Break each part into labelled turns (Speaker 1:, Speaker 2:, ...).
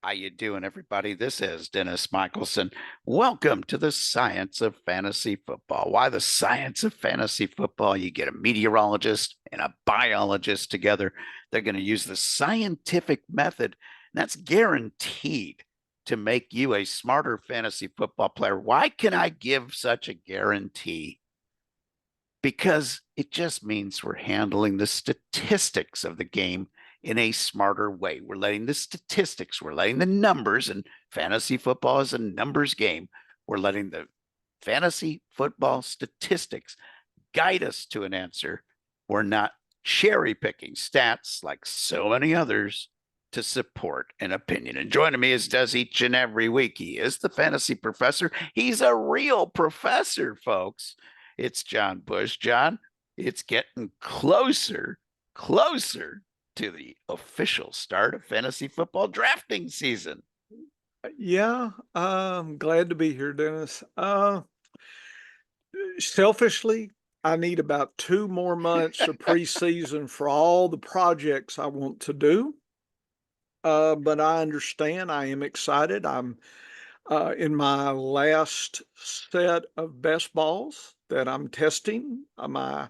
Speaker 1: How you doing, everybody? This is Dennis Michelson. Welcome to the science of fantasy football. Why the science of fantasy football? You get a meteorologist and a biologist together. They're going to use the scientific method, and that's guaranteed to make you a smarter fantasy football player. Why can I give such a guarantee? Because it just means we're handling the statistics of the game in a smarter way. We're letting the statistics, we're letting the numbers, and fantasy football is a numbers game. We're letting the fantasy football statistics guide us to an answer. We're not cherry picking stats like so many others to support an opinion. And joining me as does each and every week, he is the fantasy professor. He's a real professor, folks. It's John Bush. John, it's getting closer to the official start of fantasy football drafting season.
Speaker 2: Yeah, I'm glad to be here, Dennis. Selfishly, I need about 2 more months of preseason for all the projects I want to do. But I understand. I am excited. I'm in my last set of best balls that I'm testing. My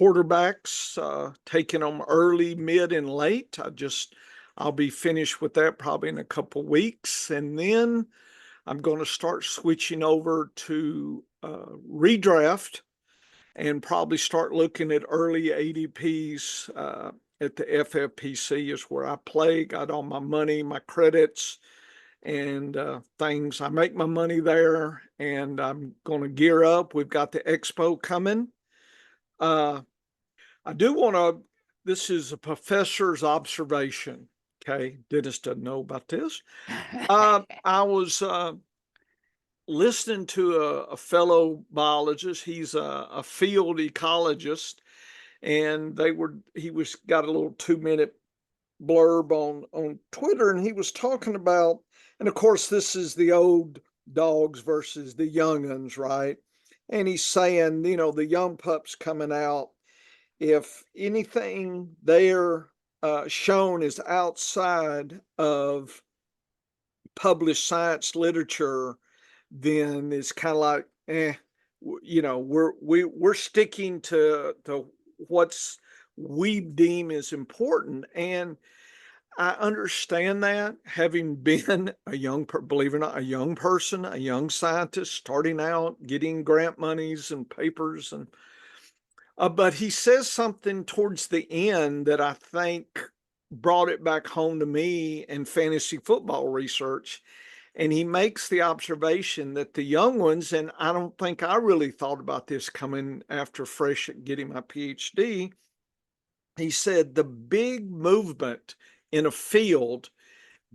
Speaker 2: quarterbacks, taking them early, mid, and late. I'll be finished with that probably in a couple weeks, and then I'm going to start switching over to redraft and probably start looking at early ADPs at the FFPC is where I play. Got all my money, my credits, and things. I make my money there, and I'm going to gear up. We've got the expo coming. I do want to, this is a professor's observation. Okay. Dennis doesn't know about this. I was listening to a fellow biologist. He's a field ecologist, and he was got a little 2-minute blurb on Twitter, and he was talking about, and of course, this is the old dogs versus the young uns, right? And he's saying, the young pups coming out, if anything they're shown is outside of published science literature, then it's kind of like, we're sticking to what's we deem is important. And I understand that, having been believe it or not, a young person, a young scientist starting out, getting grant monies and papers but he says something towards the end that I think brought it back home to me in fantasy football research. And he makes the observation that the young ones, and I don't think I really thought about this coming after fresh getting my PhD. He said the big movement in a field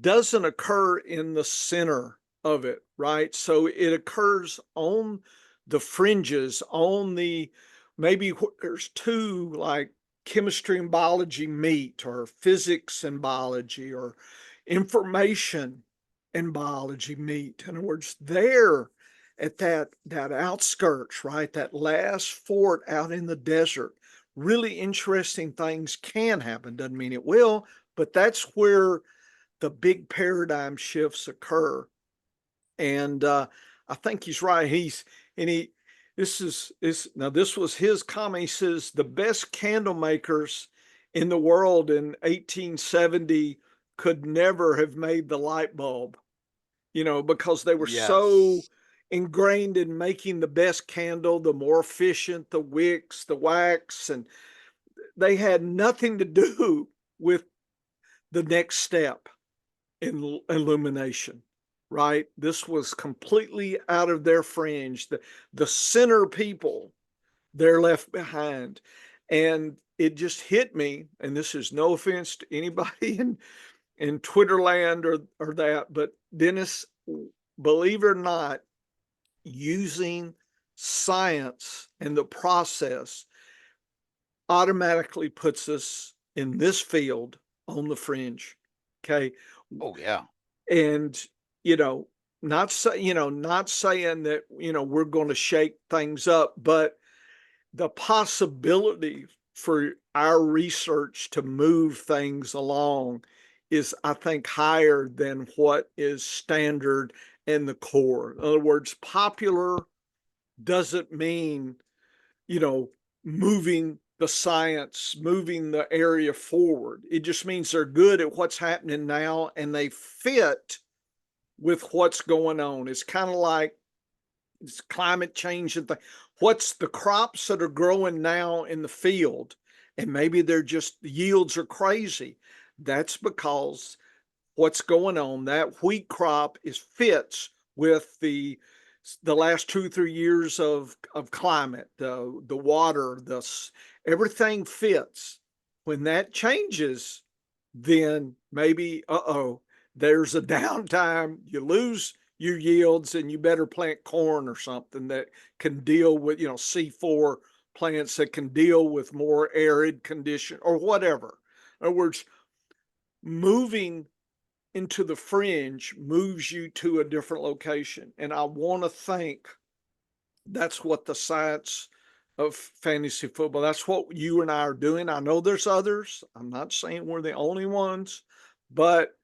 Speaker 2: doesn't occur in the center of it, right? So it occurs on the fringes, on the maybe there's two, like chemistry and biology meet, or physics and biology, or information and biology meet. In other words, there at that outskirts, right? That last fort out in the desert, really interesting things can happen. Doesn't mean it will, but that's where the big paradigm shifts occur. And I think he's right. This was his comment. He says the best candle makers in the world in 1870 could never have made the light bulb, because they were so
Speaker 1: Yes.
Speaker 2: ingrained in making the best candle, the more efficient, the wicks, the wax, and they had nothing to do with the next step in illumination, right? This was completely out of their fringe. The center people, they're left behind. And it just hit me, and this is no offense to anybody in Twitter land or that, but Dennis, believe it or not, using science and the process automatically puts us in this field on the fringe. Okay.
Speaker 1: Oh, yeah.
Speaker 2: And, you know, not saying that, we're going to shake things up, but the possibility for our research to move things along is, I think, higher than what is standard in the core. In other words, popular doesn't mean, you know, moving the science, moving the area forward. It just means they're good at what's happening now and they fit with what's going on. It's kind of like it's climate change and what's the crops that are growing now in the field, and maybe they're just the yields are crazy. That's because what's going on, that wheat crop is fits with the last 2 3 years of climate, the water, everything fits. When that changes, then maybe there's a downtime. You lose your yields, and you better plant corn or something that can deal with C4 plants that can deal with more arid condition or whatever. In other words, moving into the fringe moves you to a different location. And I want to think that's what the science of fantasy football, that's what you and I are doing. I know there's others. I'm not saying we're the only ones, but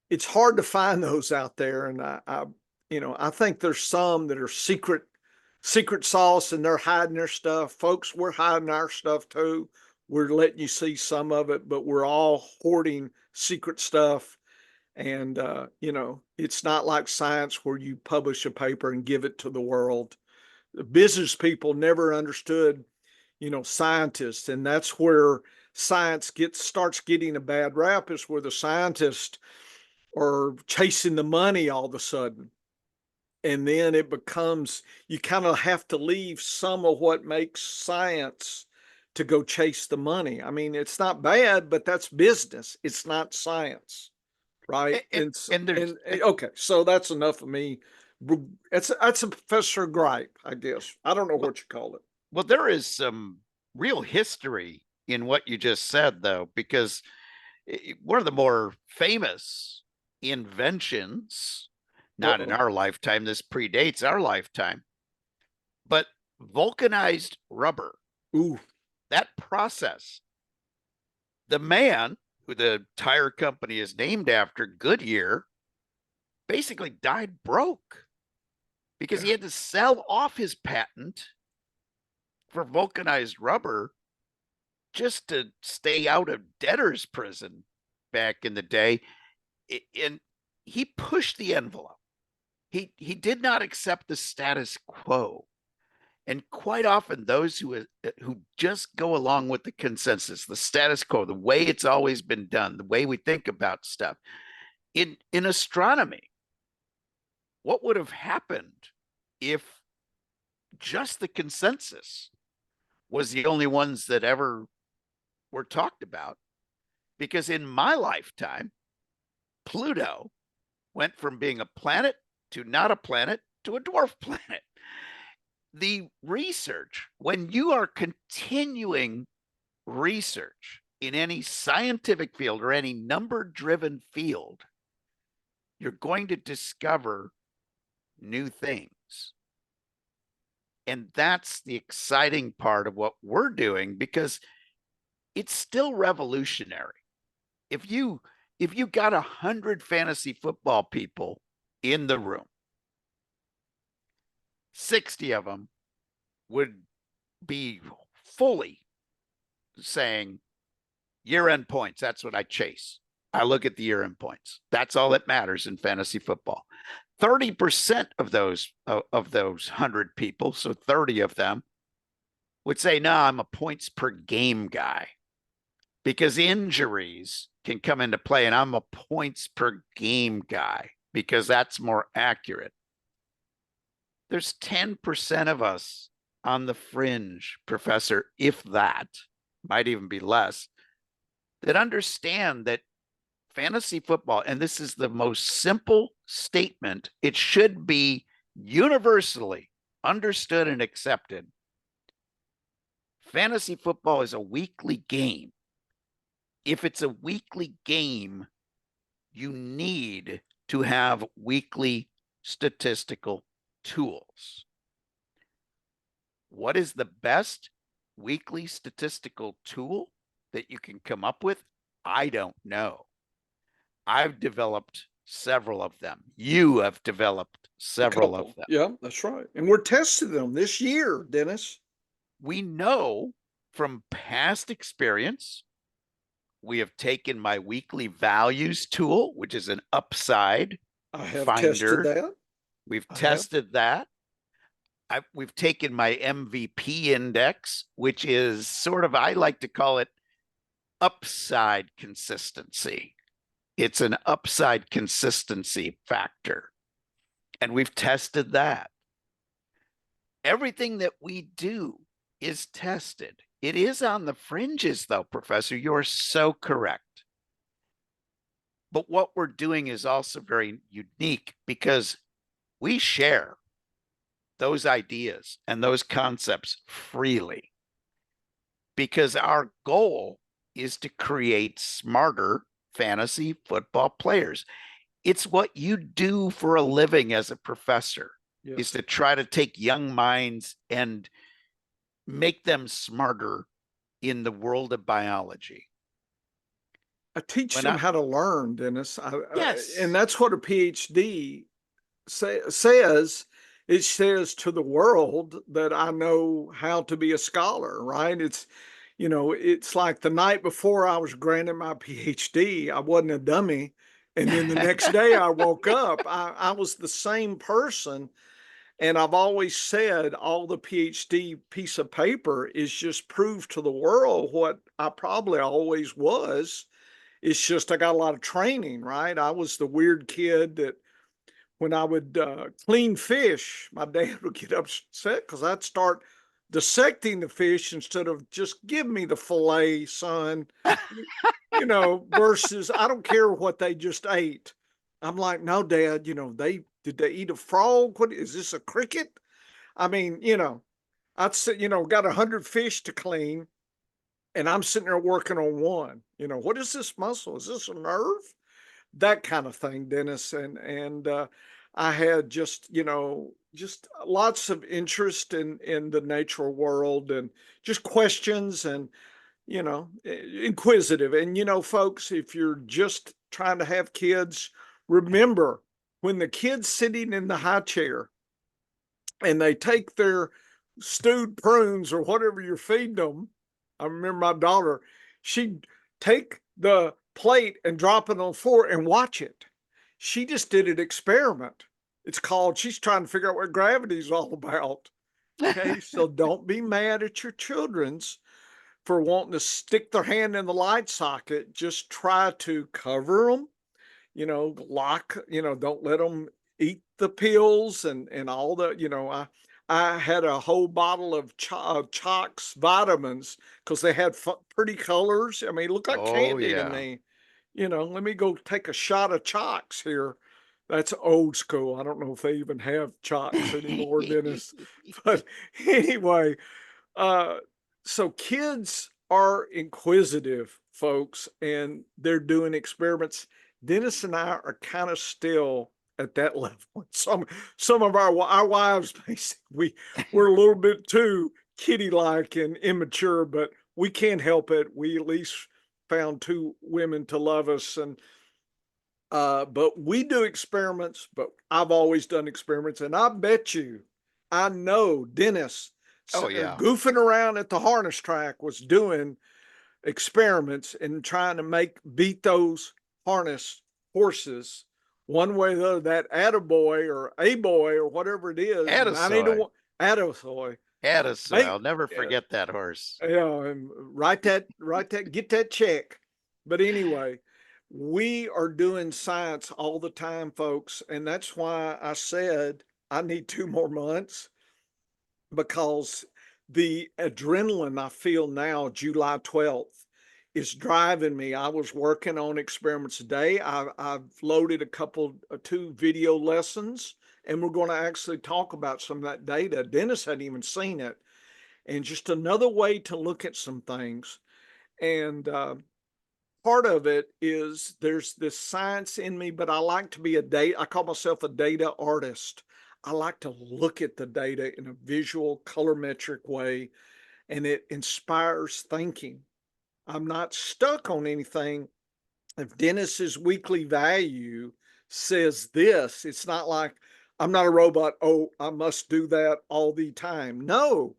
Speaker 2: it's hard to find those out there. And I think there's some that are secret sauce and they're hiding their stuff. Folks, we're hiding our stuff too. We're letting you see some of it, but we're all hoarding secret stuff. And, it's not like science where you publish a paper and give it to the world. The business people never understood, scientists. And that's where science starts getting a bad rap, is where the scientists are chasing the money all of a sudden. And then it becomes, you kind of have to leave some of what makes science to go chase the money. I mean, it's not bad, but that's business. It's not science, right?
Speaker 1: And there's
Speaker 2: Okay, so that's enough of me. That's a professor gripe, I guess. I don't know what you call it.
Speaker 1: well, there is some real history in what you just said, though, because one of the more famous inventions, not in our lifetime, this predates our lifetime, but vulcanized rubber.
Speaker 2: Ooh,
Speaker 1: That process, the man who the tire company is named after, Goodyear, basically died broke because he had to sell off his patent for vulcanized rubber just to stay out of debtor's prison back in the day. And he pushed the envelope. He did not accept the status quo. And quite often those who just go along with the consensus, the status quo, the way it's always been done, the way we think about stuff. In astronomy, what would have happened if just the consensus was the only ones that ever were talked about? Because in my lifetime, Pluto went from being a planet to not a planet to a dwarf planet. The research, when you are continuing research in any scientific field or any number-driven field, you're going to discover new things. And that's the exciting part of what we're doing, because it's still revolutionary. If you got 100 fantasy football people in the room, 60 of them would be fully saying year-end points. That's what I chase. I look at the year-end points. That's all that matters in fantasy football. 30% of those 100 people, so 30 of them, would say, no, I'm a points per game guy, because injuries can come into play, and I'm a points per game guy because that's more accurate. There's 10% of us on the fringe, Professor, if that, might even be less, that understand that fantasy football, and this is the most simple statement, it should be universally understood and accepted. Fantasy football is a weekly game. If it's a weekly game, you need to have weekly statistical tools. What is the best weekly statistical tool that you can come up with? I don't know. I've developed several of them. You have developed
Speaker 2: A
Speaker 1: several of
Speaker 2: couple.
Speaker 1: them.
Speaker 2: Yeah, that's right. And we're testing them this year, Dennis.
Speaker 1: We know from past experience, we have taken my weekly values tool, which is an upside
Speaker 2: I have tested
Speaker 1: finder.
Speaker 2: that.
Speaker 1: We've
Speaker 2: I have.
Speaker 1: tested that. We've taken my MVP index, which is sort of, I like to call it upside consistency. It's an upside consistency factor. And we've tested that. Everything that we do is tested. It is on the fringes, though, Professor. You're so correct. But what we're doing is also very unique because we share those ideas and those concepts freely because our goal is to create smarter fantasy football players. It's what you do for a living as a professor, is
Speaker 2: Yes.
Speaker 1: to try to take young minds and make them smarter in the world of biology.
Speaker 2: I teach
Speaker 1: When
Speaker 2: them
Speaker 1: I,
Speaker 2: how to learn, Dennis. And
Speaker 1: yes,
Speaker 2: that's what a PhD says. It says to the world that I know how to be a scholar, right? It's like the night before I was granted my PhD, I wasn't a dummy. And then the next day I woke up, I was the same person. And I've always said all the PhD piece of paper is just proof to the world what I probably always was. It's just I got a lot of training, right? I was the weird kid that when I would clean fish, my dad would get upset because I'd start dissecting the fish instead of just give me the fillet, son. Versus I don't care what they just ate. I'm like, no, Dad, they did they eat a frog? What is this, a cricket? I mean, I'd say, got 100 fish to clean, and I'm sitting there working on one. What is this muscle? Is this a nerve? That kind of thing, Dennis. And I had just lots of interest in the natural world and just questions and inquisitive. And folks, if you're just trying to have kids, remember when the kid's sitting in the high chair and they take their stewed prunes or whatever you're feeding them. I remember my daughter, she'd take the plate and drop it on the floor and watch it. She just did an experiment. It's called, she's trying to figure out what gravity is all about. Okay, so don't be mad at your children's for wanting to stick their hand in the light socket. Just try to cover them, lock, don't let them eat the pills and all the, I had a whole bottle of Chalk's vitamins because they had pretty colors. I mean, it looked like
Speaker 1: oh
Speaker 2: candy to
Speaker 1: yeah.
Speaker 2: me. Let me go take a shot of Chalk's here. That's old school. I don't know if they even have Chalk's anymore, Dennis. But anyway, uh, so kids are inquisitive, folks, and they're doing experiments. Dennis and I are kind of still at that level. Some of our wives, we're a little bit too kitty like and immature, but we can't help it. We at least found two women to love us, and but we do experiments. But I've always done experiments, and I bet you, I know Dennis
Speaker 1: Oh yeah.
Speaker 2: goofing around at the harness track was doing experiments and trying to beat those harness horses one way or the other, that attaboy or a boy or whatever it is, 90 to
Speaker 1: Atasoy.
Speaker 2: 1, attaboy.
Speaker 1: Atasoy.
Speaker 2: Make,
Speaker 1: I'll never forget that horse.
Speaker 2: and write that, get that check. But anyway, we are doing science all the time, folks. And that's why I said I need 2 more months because the adrenaline I feel now, July 12th, is driving me. I was working on experiments today. I've loaded two video lessons, and we're going to actually talk about some of that data. Dennis hadn't even seen it, and just another way to look at some things. And part of it is there's this science in me, but I like to be I call myself a data artist. I like to look at the data in a visual, colorimetric way, and it inspires thinking. I'm not stuck on anything. If Dennis's weekly value says this, it's not like I'm not a robot. Oh, I must do that all the time. No,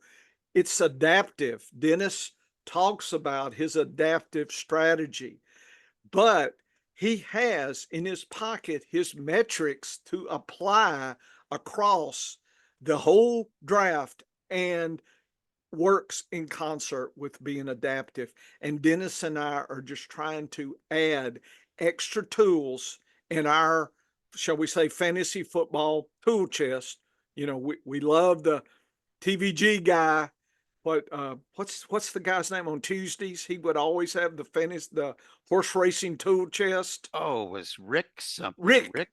Speaker 2: it's adaptive. Dennis talks about his adaptive strategy, but he has in his pocket his metrics to apply across the whole draft and works in concert with being adaptive. And Dennis and I are just trying to add extra tools in our, shall we say, fantasy football tool chest. We love the TVG guy. What's the guy's name on Tuesdays? He would always have the horse racing tool chest.
Speaker 1: Oh, it was Rick something.
Speaker 2: Rick.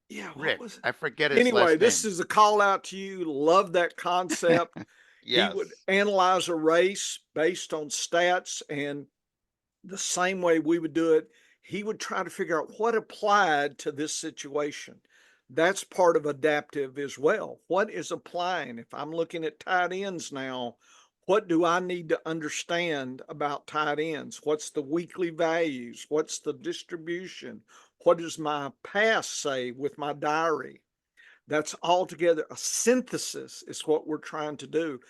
Speaker 2: Yeah, what
Speaker 1: Rick.
Speaker 2: was it?
Speaker 1: I forget his
Speaker 2: Anyway,
Speaker 1: last
Speaker 2: this
Speaker 1: name.
Speaker 2: is a call out to you. Love that concept. He would
Speaker 1: Yes.
Speaker 2: analyze a race based on stats, and the same way we would do it, he would try to figure out what applied to this situation. That's part of adaptive as well. What is applying? If I'm looking at tight ends now, what do I need to understand about tight ends? What's the weekly values? What's the distribution? What does my past say with my diary? That's altogether a synthesis, is what we're trying to do.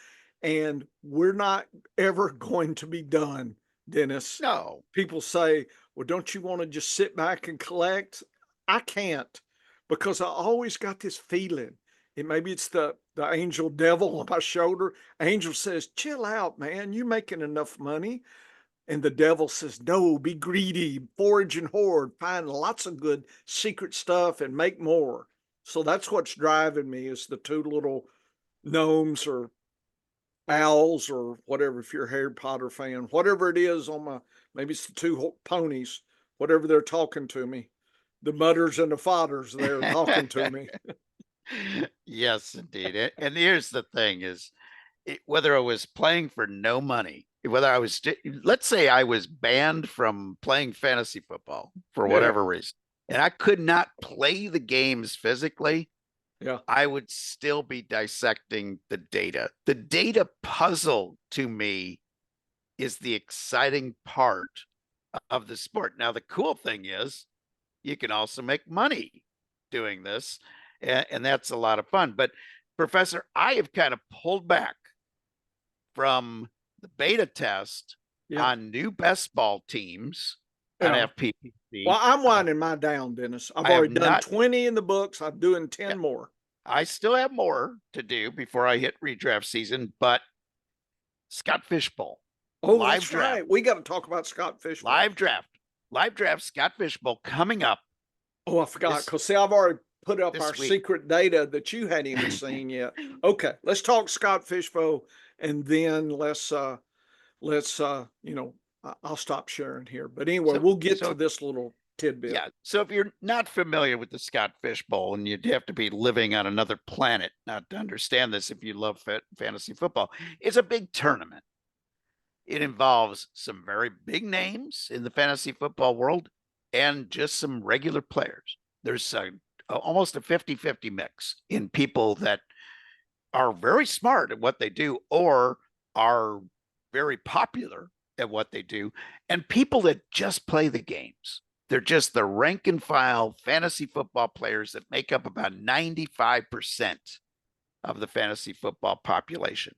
Speaker 2: And we're not ever going to be done, Dennis.
Speaker 1: No.
Speaker 2: People say, well, don't you want to just sit back and collect? I can't, because I always got this feeling. And maybe it's the angel devil on my shoulder. Angel says, chill out, man. You're making enough money. And the devil says, no, be greedy, forage and hoard, find lots of good secret stuff and make more. So that's what's driving me, is the two little gnomes or owls or whatever, if you're a Harry Potter fan, whatever it is on maybe it's the two ponies, whatever they're talking to me, the mutters and the fathers, they're talking to me.
Speaker 1: Yes, indeed. And here's the thing is whether I was playing for no money, whether I was, let's say I was banned from playing fantasy football for
Speaker 2: Yeah.
Speaker 1: whatever reason, and I could not play the games physically,
Speaker 2: Yeah.
Speaker 1: I would still be dissecting the data. The data puzzle to me is the exciting part of the sport. Now, the cool thing is you can also make money doing this, and that's a lot of fun. But, Professor, I have kind of pulled back from the beta test
Speaker 2: Yeah.
Speaker 1: on new best ball teams on
Speaker 2: Yeah. Well,
Speaker 1: FPPC.
Speaker 2: I'm winding mine down, Dennis. I've
Speaker 1: I have
Speaker 2: already done
Speaker 1: not,
Speaker 2: 20 in the books. I'm doing 10
Speaker 1: yeah,
Speaker 2: more.
Speaker 1: I still have more to do before I hit redraft season, but Scott Fishbowl,
Speaker 2: Oh,
Speaker 1: live
Speaker 2: that's
Speaker 1: draft,
Speaker 2: right. We got to talk about Scott Fishbowl.
Speaker 1: live draft, live draft, Scott Fishbowl coming up
Speaker 2: Oh, I forgot.
Speaker 1: this
Speaker 2: Because see, I've already put up our
Speaker 1: this week.
Speaker 2: secret data that you hadn't even seen yet. Okay, let's talk Scott Fishbowl, and then I'll stop sharing here. But anyway,
Speaker 1: So
Speaker 2: we'll get to
Speaker 1: so
Speaker 2: this little tidbit.
Speaker 1: yeah. So if you're not familiar with the Scott Fishbowl, and you'd have to be living on another planet not to understand this if you love fantasy football, it's a big tournament. It involves some very big names in the fantasy football world and just some regular players. There's almost a 50-50 mix in people that are very smart at what they do or are very popular at what they do, and people that just play the games. They're just the rank and file fantasy football players that make up about 95% of the fantasy football population.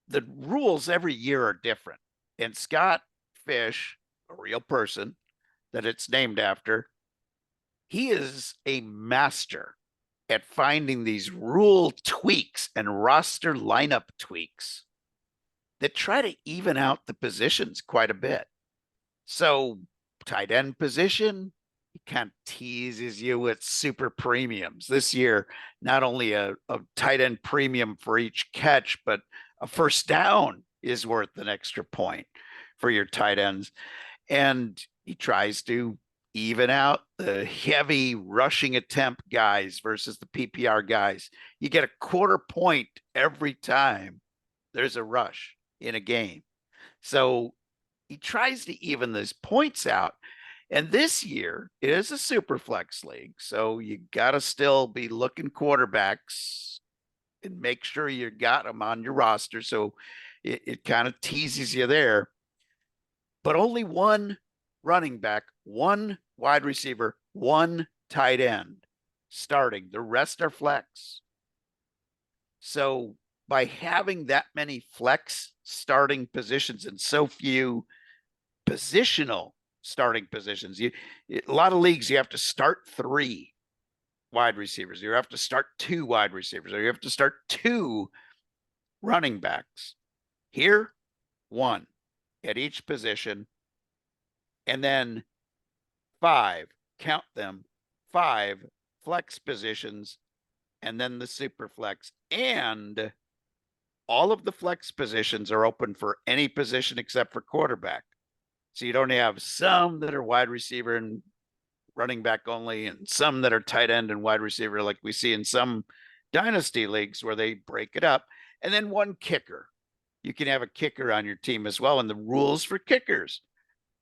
Speaker 1: The rules every year are different. And Scott Fish, a real person that it's named after, he is a master at finding these rule tweaks and roster lineup tweaks that try to even out the positions quite a bit. So, tight end position, he kind of teases you with super premiums. This year, not only a tight end premium for each catch, but a first down is worth an extra point for your tight ends. And he tries to even out the heavy rushing attempt guys versus the PPR guys. You get a quarter point every time there's a rush in a game. So he tries to even those points out. And this year it is a super flex league. So you got to still be looking quarterbacks and make sure you got them on your roster. So it kind of teases you there. but only one running back, one wide receiver, one tight end starting. The rest are flex. So by having that many flex starting positions and so few positional starting positions, a lot of leagues you have to start 3 wide receivers, you have to start 2 wide receivers, or you have to start 2 running backs. Here, 1 at each position, and then 5, count them, 5 flex positions, and then the super flex. And all of the flex positions are open for any position except for quarterback. So you don't have some that are wide receiver and running back only, and some that are tight end and wide receiver, like we see in some dynasty leagues where they break it up. And then 1 kicker. You can have a kicker on your team as well. And the rules for kickers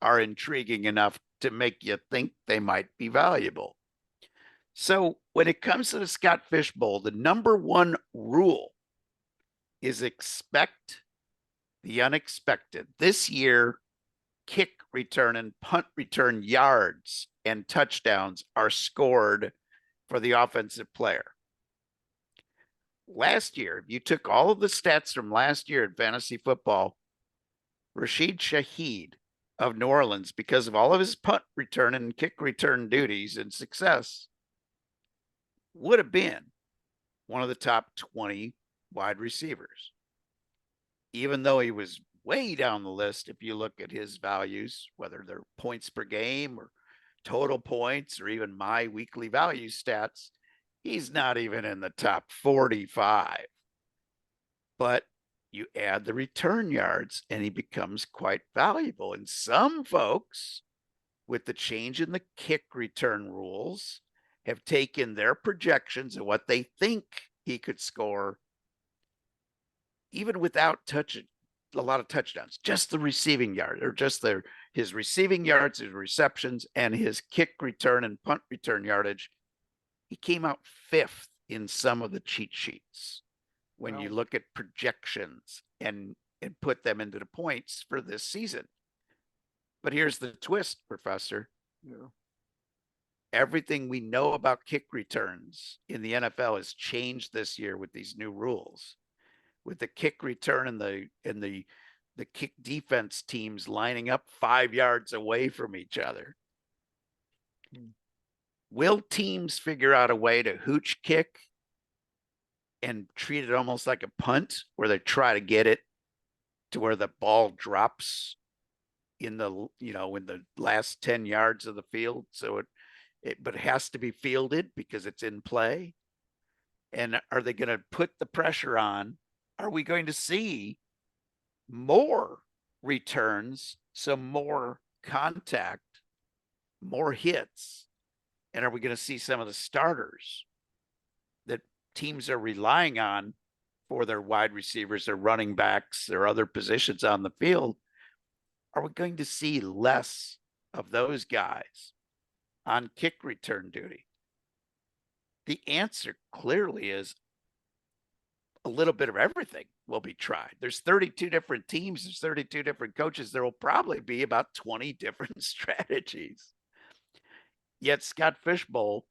Speaker 1: are intriguing enough to make you think they might be valuable. So when it comes to the Scott Fish Bowl, the number 1 rule is expect the unexpected. This year, kick return and punt return yards and touchdowns are scored for the offensive player. Last year, you took all of the stats from last year in fantasy football. Rashid Shaheed of New Orleans, because of all of his punt return and kick return duties and success, would have been one of the top 20 wide receivers. Even though he was way down the list, if you look at his values, whether they're points per game or total points or even my weekly value stats, he's not even in the top 45. But you add the return yards and he becomes quite valuable. And some folks, with the change in the kick return rules, have taken their projections of what they think he could score, even without a lot of touchdowns, just the receiving yard, or just his receiving yards, his receptions, and his kick return and punt return yardage. He came out 5th in some of the cheat sheets when you look at projections and put them into the points for this season. But here's the twist, Professor.
Speaker 2: Yeah.
Speaker 1: Everything we know about kick returns in the NFL has changed this year with these new rules, with the kick return and the kick defense teams lining up 5 yards away from each other. Will teams figure out a way to hooch kick and treat it almost like a punt, where they try to get it to where the ball drops in the last 10 yards of the field, so but it has to be fielded because it's in play? And are they going to put the pressure on? Are we going to see more returns, some more contact, more hits? And are we going to see some of the starters that teams are relying on for their wide receivers, their running backs, their other positions on the field? Are we going to see less of those guys on kick return duty? The answer clearly is a little bit of everything will be tried. There's 32 different teams. There's 32 different coaches. There will probably be about 20 different strategies. Yet Scott Fish Bowl,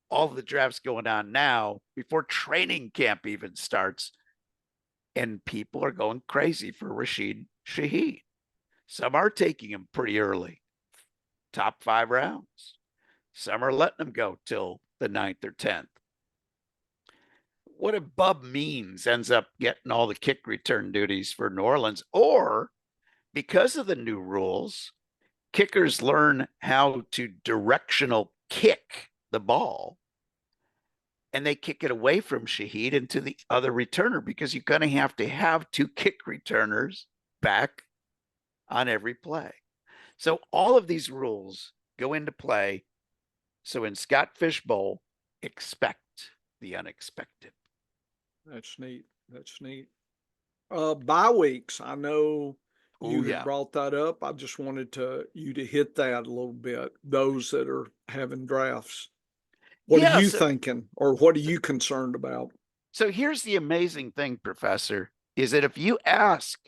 Speaker 1: all the drafts going on now before training camp even starts, and people are going crazy for Rashid Shaheed. Some are taking him pretty early, top 5 rounds. Some are letting him go till the 9th or 10th. What if Bub Means ends up getting all the kick return duties for New Orleans? Or because of the new rules, kickers learn how to directional kick the ball, and they kick it away from Shaheed into the other returner, because you're going to have 2 kick returners back on every play. So all of these rules go into play. So in Scott Fish Bowl, expect the unexpected.
Speaker 2: That's neat. That's neat. Bye weeks. I know you
Speaker 1: yeah.
Speaker 2: brought that up. I just wanted you to hit that a little bit. Those that are having drafts. What are you thinking, or what are you concerned about?
Speaker 1: So here's the amazing thing, Professor, is that if you ask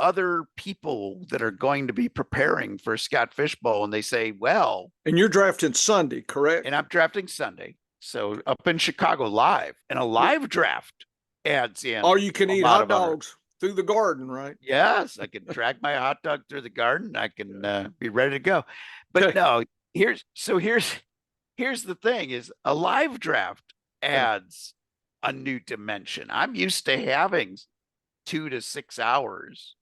Speaker 1: other people that are going to be preparing for Scott Fishbowl, and they say, well,
Speaker 2: and you're drafting Sunday, correct?
Speaker 1: and I'm drafting Sunday. So up in Chicago live, and a live draft adds in
Speaker 2: Or you can
Speaker 1: a
Speaker 2: eat
Speaker 1: lot
Speaker 2: hot
Speaker 1: of other.
Speaker 2: dogs through the garden, right?
Speaker 1: Yes, I can drag my hot dog through the garden. I can be ready to go. But
Speaker 2: Okay.
Speaker 1: no, here's the thing: is a live draft
Speaker 2: Okay.
Speaker 1: adds a new dimension. I'm used to having 2 to 6 hours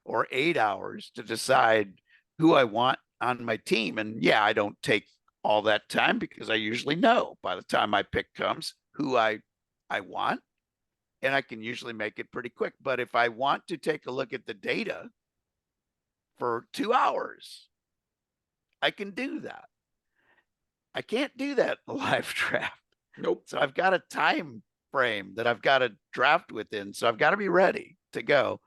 Speaker 1: or 8 hours to decide who I want on my team. And yeah, I don't take all that time because I usually know by the time my pick comes who I want, and I can usually make it pretty quick. But if I want to take a look at the data for 2 hours, I can do that. I can't do that in a live draft.
Speaker 2: Nope.
Speaker 1: So I've got a time frame that I've got to draft within. So I've got to be ready to go.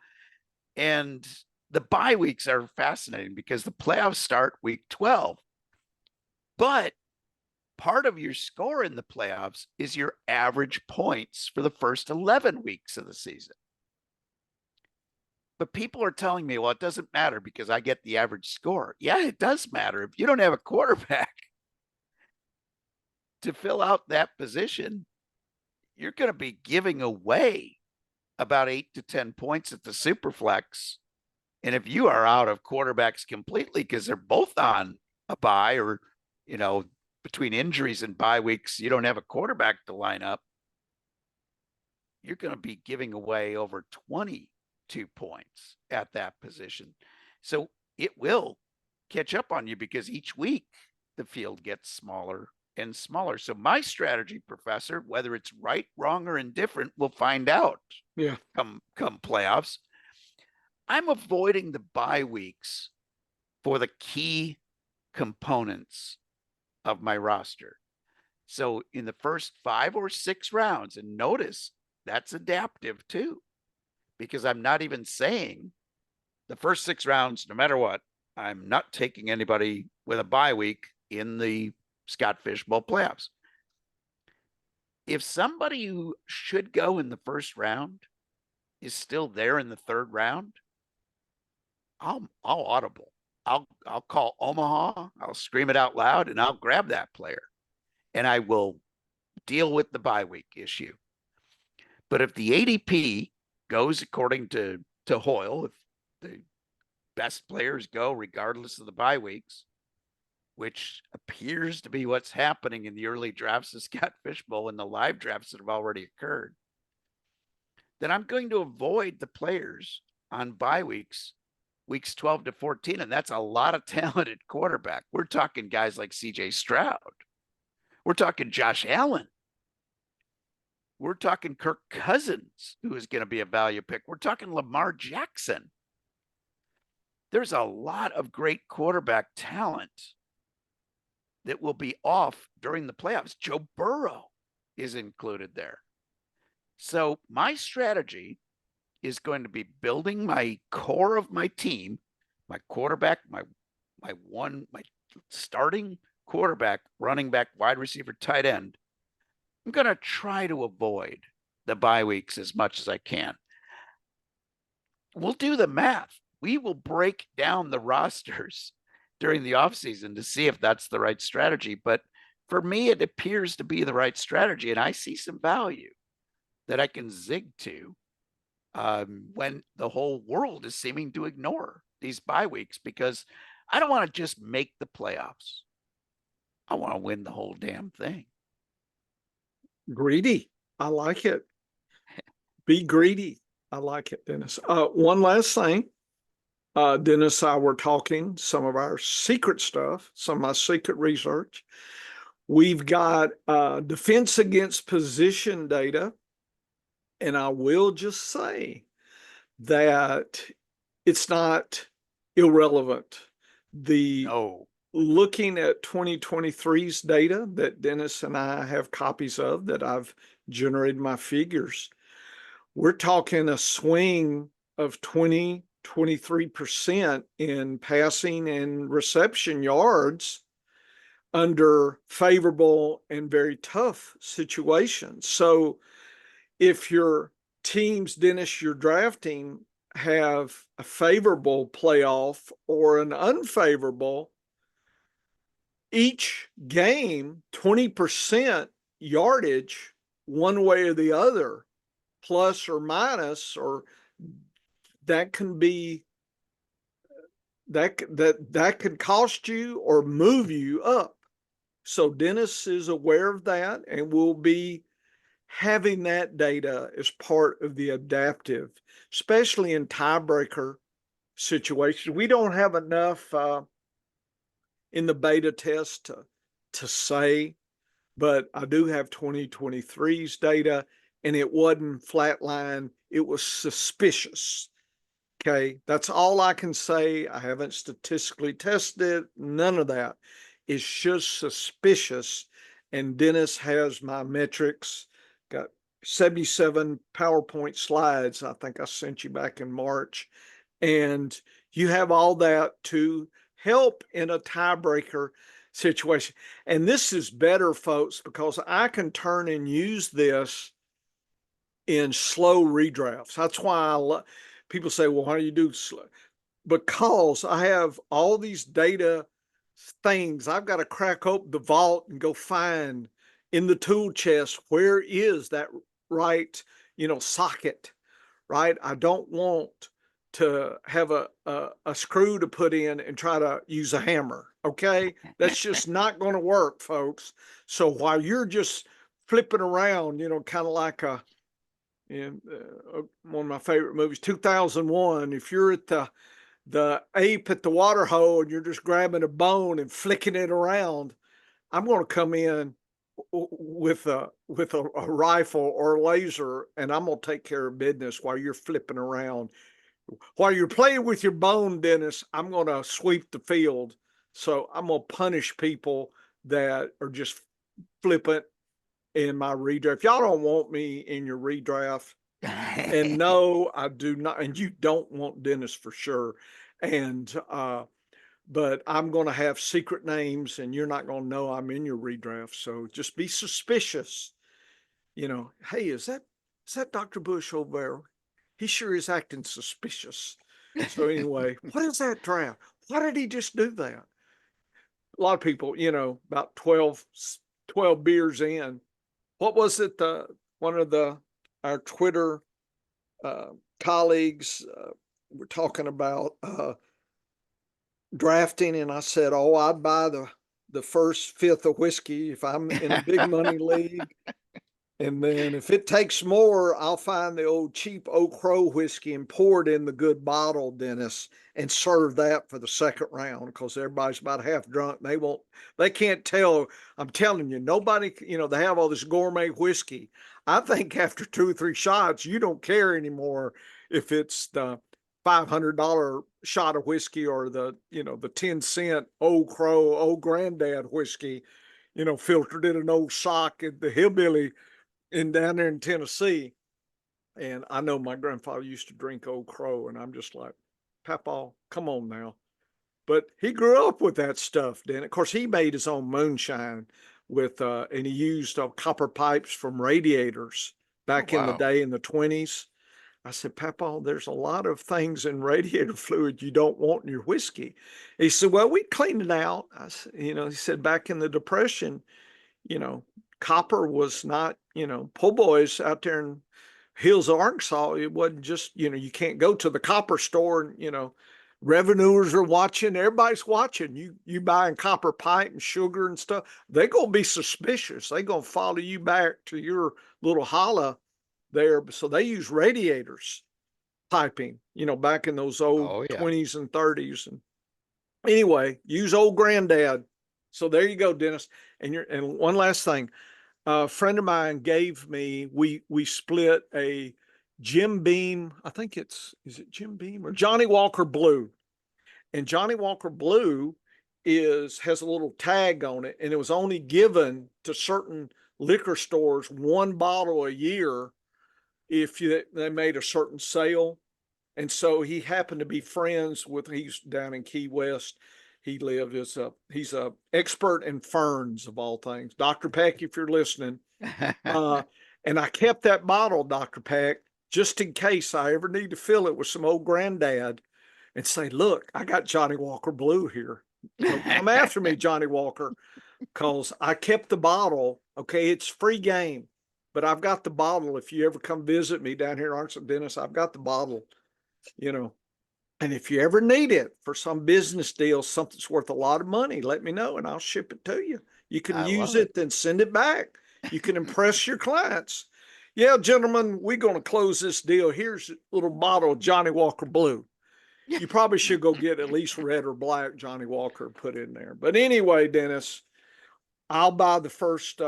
Speaker 1: And the bye weeks are fascinating because the playoffs start week 12. But part of your score in the playoffs is your average points for the first 11 weeks of the season. But people are telling me, well, it doesn't matter because I get the average score. Yeah, it does matter. If you don't have a quarterback to fill out that position, you're going to be giving away about 8 to 10 points at the super flex. And if you are out of quarterbacks completely because they're both on a bye, or, between injuries and bye weeks, you don't have a quarterback to line up, you're going to be giving away over 22 points at that position. So it will catch up on you because each week the field gets smaller and smaller. So my strategy, Professor, whether it's right, wrong, or indifferent, we'll find out.
Speaker 2: Yeah.
Speaker 1: Come playoffs. I'm avoiding the bye weeks for the key components of my roster. So in the first 5 or 6 rounds, and notice that's adaptive too, because I'm not even saying the first 6 rounds, no matter what, I'm not taking anybody with a bye week in the Scott Fishbowl playoffs. If somebody who should go in the first round is still there in the third round, I'll audible. I'll call Omaha. I'll scream it out loud, and I'll grab that player, and I will deal with the bye week issue. But if the ADP goes according to Hoyle, if the best players go regardless of the bye weeks, which appears to be what's happening in the early drafts of Scott Fishbowl and the live drafts that have already occurred, then I'm going to avoid the players on bye weeks 12 to 14. And that's a lot of talented quarterback. We're talking guys like CJ Stroud. We're talking Josh Allen. We're talking Kirk Cousins, who is going to be a value pick. We're talking Lamar Jackson. There's a lot of great quarterback talent that will be off during the playoffs. Joe Burrow is included there. So my strategy is going to be building my core of my team, my quarterback, my starting quarterback, running back, wide receiver, tight end. I'm going to try to avoid the bye weeks as much as I can. We'll do the math. We will break down the rosters during the offseason to see if that's the right strategy. But for me, it appears to be the right strategy. And I see some value that I can zig to when the whole world is seeming to ignore these bye weeks, because I don't want to just make the playoffs. I want to win the whole damn thing.
Speaker 2: Greedy. I like it. Be greedy. I like it, Dennis. One last thing. Dennis and I were talking some of our secret stuff, some of my secret research. We've got defense against position data. And I will just say that it's not irrelevant. Looking at 2023's data that Dennis and I have copies of, that I've generated my figures, we're talking a swing of 23% in passing and reception yards under favorable and very tough situations. So if your teams, Dennis, you're drafting have a favorable playoff or an unfavorable, each game 20% yardage one way or the other, plus or minus, or that can be that could cost you or move you up. So Dennis is aware of that and will be having that data as part of the adaptive, especially in tiebreaker situations. We don't have enough in the beta test to say, but I do have 2023's data, and it wasn't flatline, it was suspicious. Okay, that's all I can say. I haven't statistically tested it, none of that. It's just suspicious. And Dennis has my metrics, got 77 PowerPoint slides. I think I sent you back in March. And you have all that to help in a tiebreaker situation. And this is better, folks, because I can turn and use this in slow redrafts. That's why people say, well, why do you do slow? Because I have all these data things. I've got to crack open the vault and go find in the tool chest, where is that right, socket, right? I don't want to have a screw to put in and try to use a hammer. Okay. That's just not going to work, folks. So while you're just flipping around, kind of like one of my favorite movies, 2001, if you're at the ape at the water hole and you're just grabbing a bone and flicking it around, I'm going to come in with a rifle or laser, and I'm going to take care of business while you're flipping around. While you're playing with your bone, Dennis, I'm going to sweep the field. So I'm going to punish people that are just flippant in my redraft. Y'all don't want me in your redraft. And no, I do not. And you don't want Dennis for sure. And, but I'm going to have secret names and you're not going to know I'm in your redraft. So just be suspicious. Hey, is that Dr. Bush over there? He sure is acting suspicious. So anyway, what is that draft? Why did he just do that? A lot of people, about 12 beers in. What was it? One of our Twitter colleagues were talking about drafting, and I said, "Oh, I'd buy the first fifth of whiskey if I'm in a big money league." And then if it takes more, I'll find the old cheap Oak Crow whiskey and pour it in the good bottle, Dennis, and serve that for the second round, because everybody's about half drunk. They can't tell. I'm telling you, nobody, they have all this gourmet whiskey. I think after 2 or 3 shots, you don't care anymore if it's the $500 shot of whiskey or the 10-cent Old Crow, old granddad whiskey, filtered in an old sock at the hillbilly down there in Tennessee. And I know my grandfather used to drink Old Crow, and I'm just like, Papa, come on now. But he grew up with that stuff, then. Of course, he made his own moonshine and he used copper pipes from radiators back in the
Speaker 1: Wow.
Speaker 2: day in the 20s. I said, Papa, there's a lot of things in radiator fluid you don't want in your whiskey. He said, well, we cleaned it out. He said, back in the Depression, copper was not, po' boys out there in hills of Arkansas. It wasn't just, you can't go to the copper store and, revenuers are watching. Everybody's watching you buying copper pipe and sugar and stuff. They're going to be suspicious. They're going to follow you back to your little holla there. So they use radiators piping, back in those old
Speaker 1: Oh, yeah.
Speaker 2: 20s and 30s. And anyway, use old granddad. So there you go, Dennis. And one last thing, a friend of mine gave me, we split a Jim Beam. I think is it Jim Beam or Johnny Walker Blue? And Johnny Walker Blue has a little tag on it, and it was only given to certain liquor stores 1 bottle a year if they made a certain sale. And so he happened to be friends with, he's down in Key West. He lived he's a expert in ferns of all things. Dr. Peck, if you're listening. And I kept that bottle, Dr. Peck. just in case I ever need to fill it with some old granddad and say, look, I got Johnny Walker Blue here. Don't come after me, Johnny Walker, because I kept the bottle. Okay, it's free game, but I've got the bottle. If you ever come visit me down here in Arkansas, Dennis, I've got the bottle, you know. And if you ever need it for some business deal, something's worth a lot of money, let me know and I'll ship it to you. You can
Speaker 1: I
Speaker 2: use
Speaker 1: love it.
Speaker 2: it, then send it back. You can impress your clients. Yeah, gentlemen, we're going to close this deal. Here's a little bottle of Johnny Walker Blue. You probably should go get at least red or black Johnny Walker put in there. But anyway, Dennis, I'll buy the first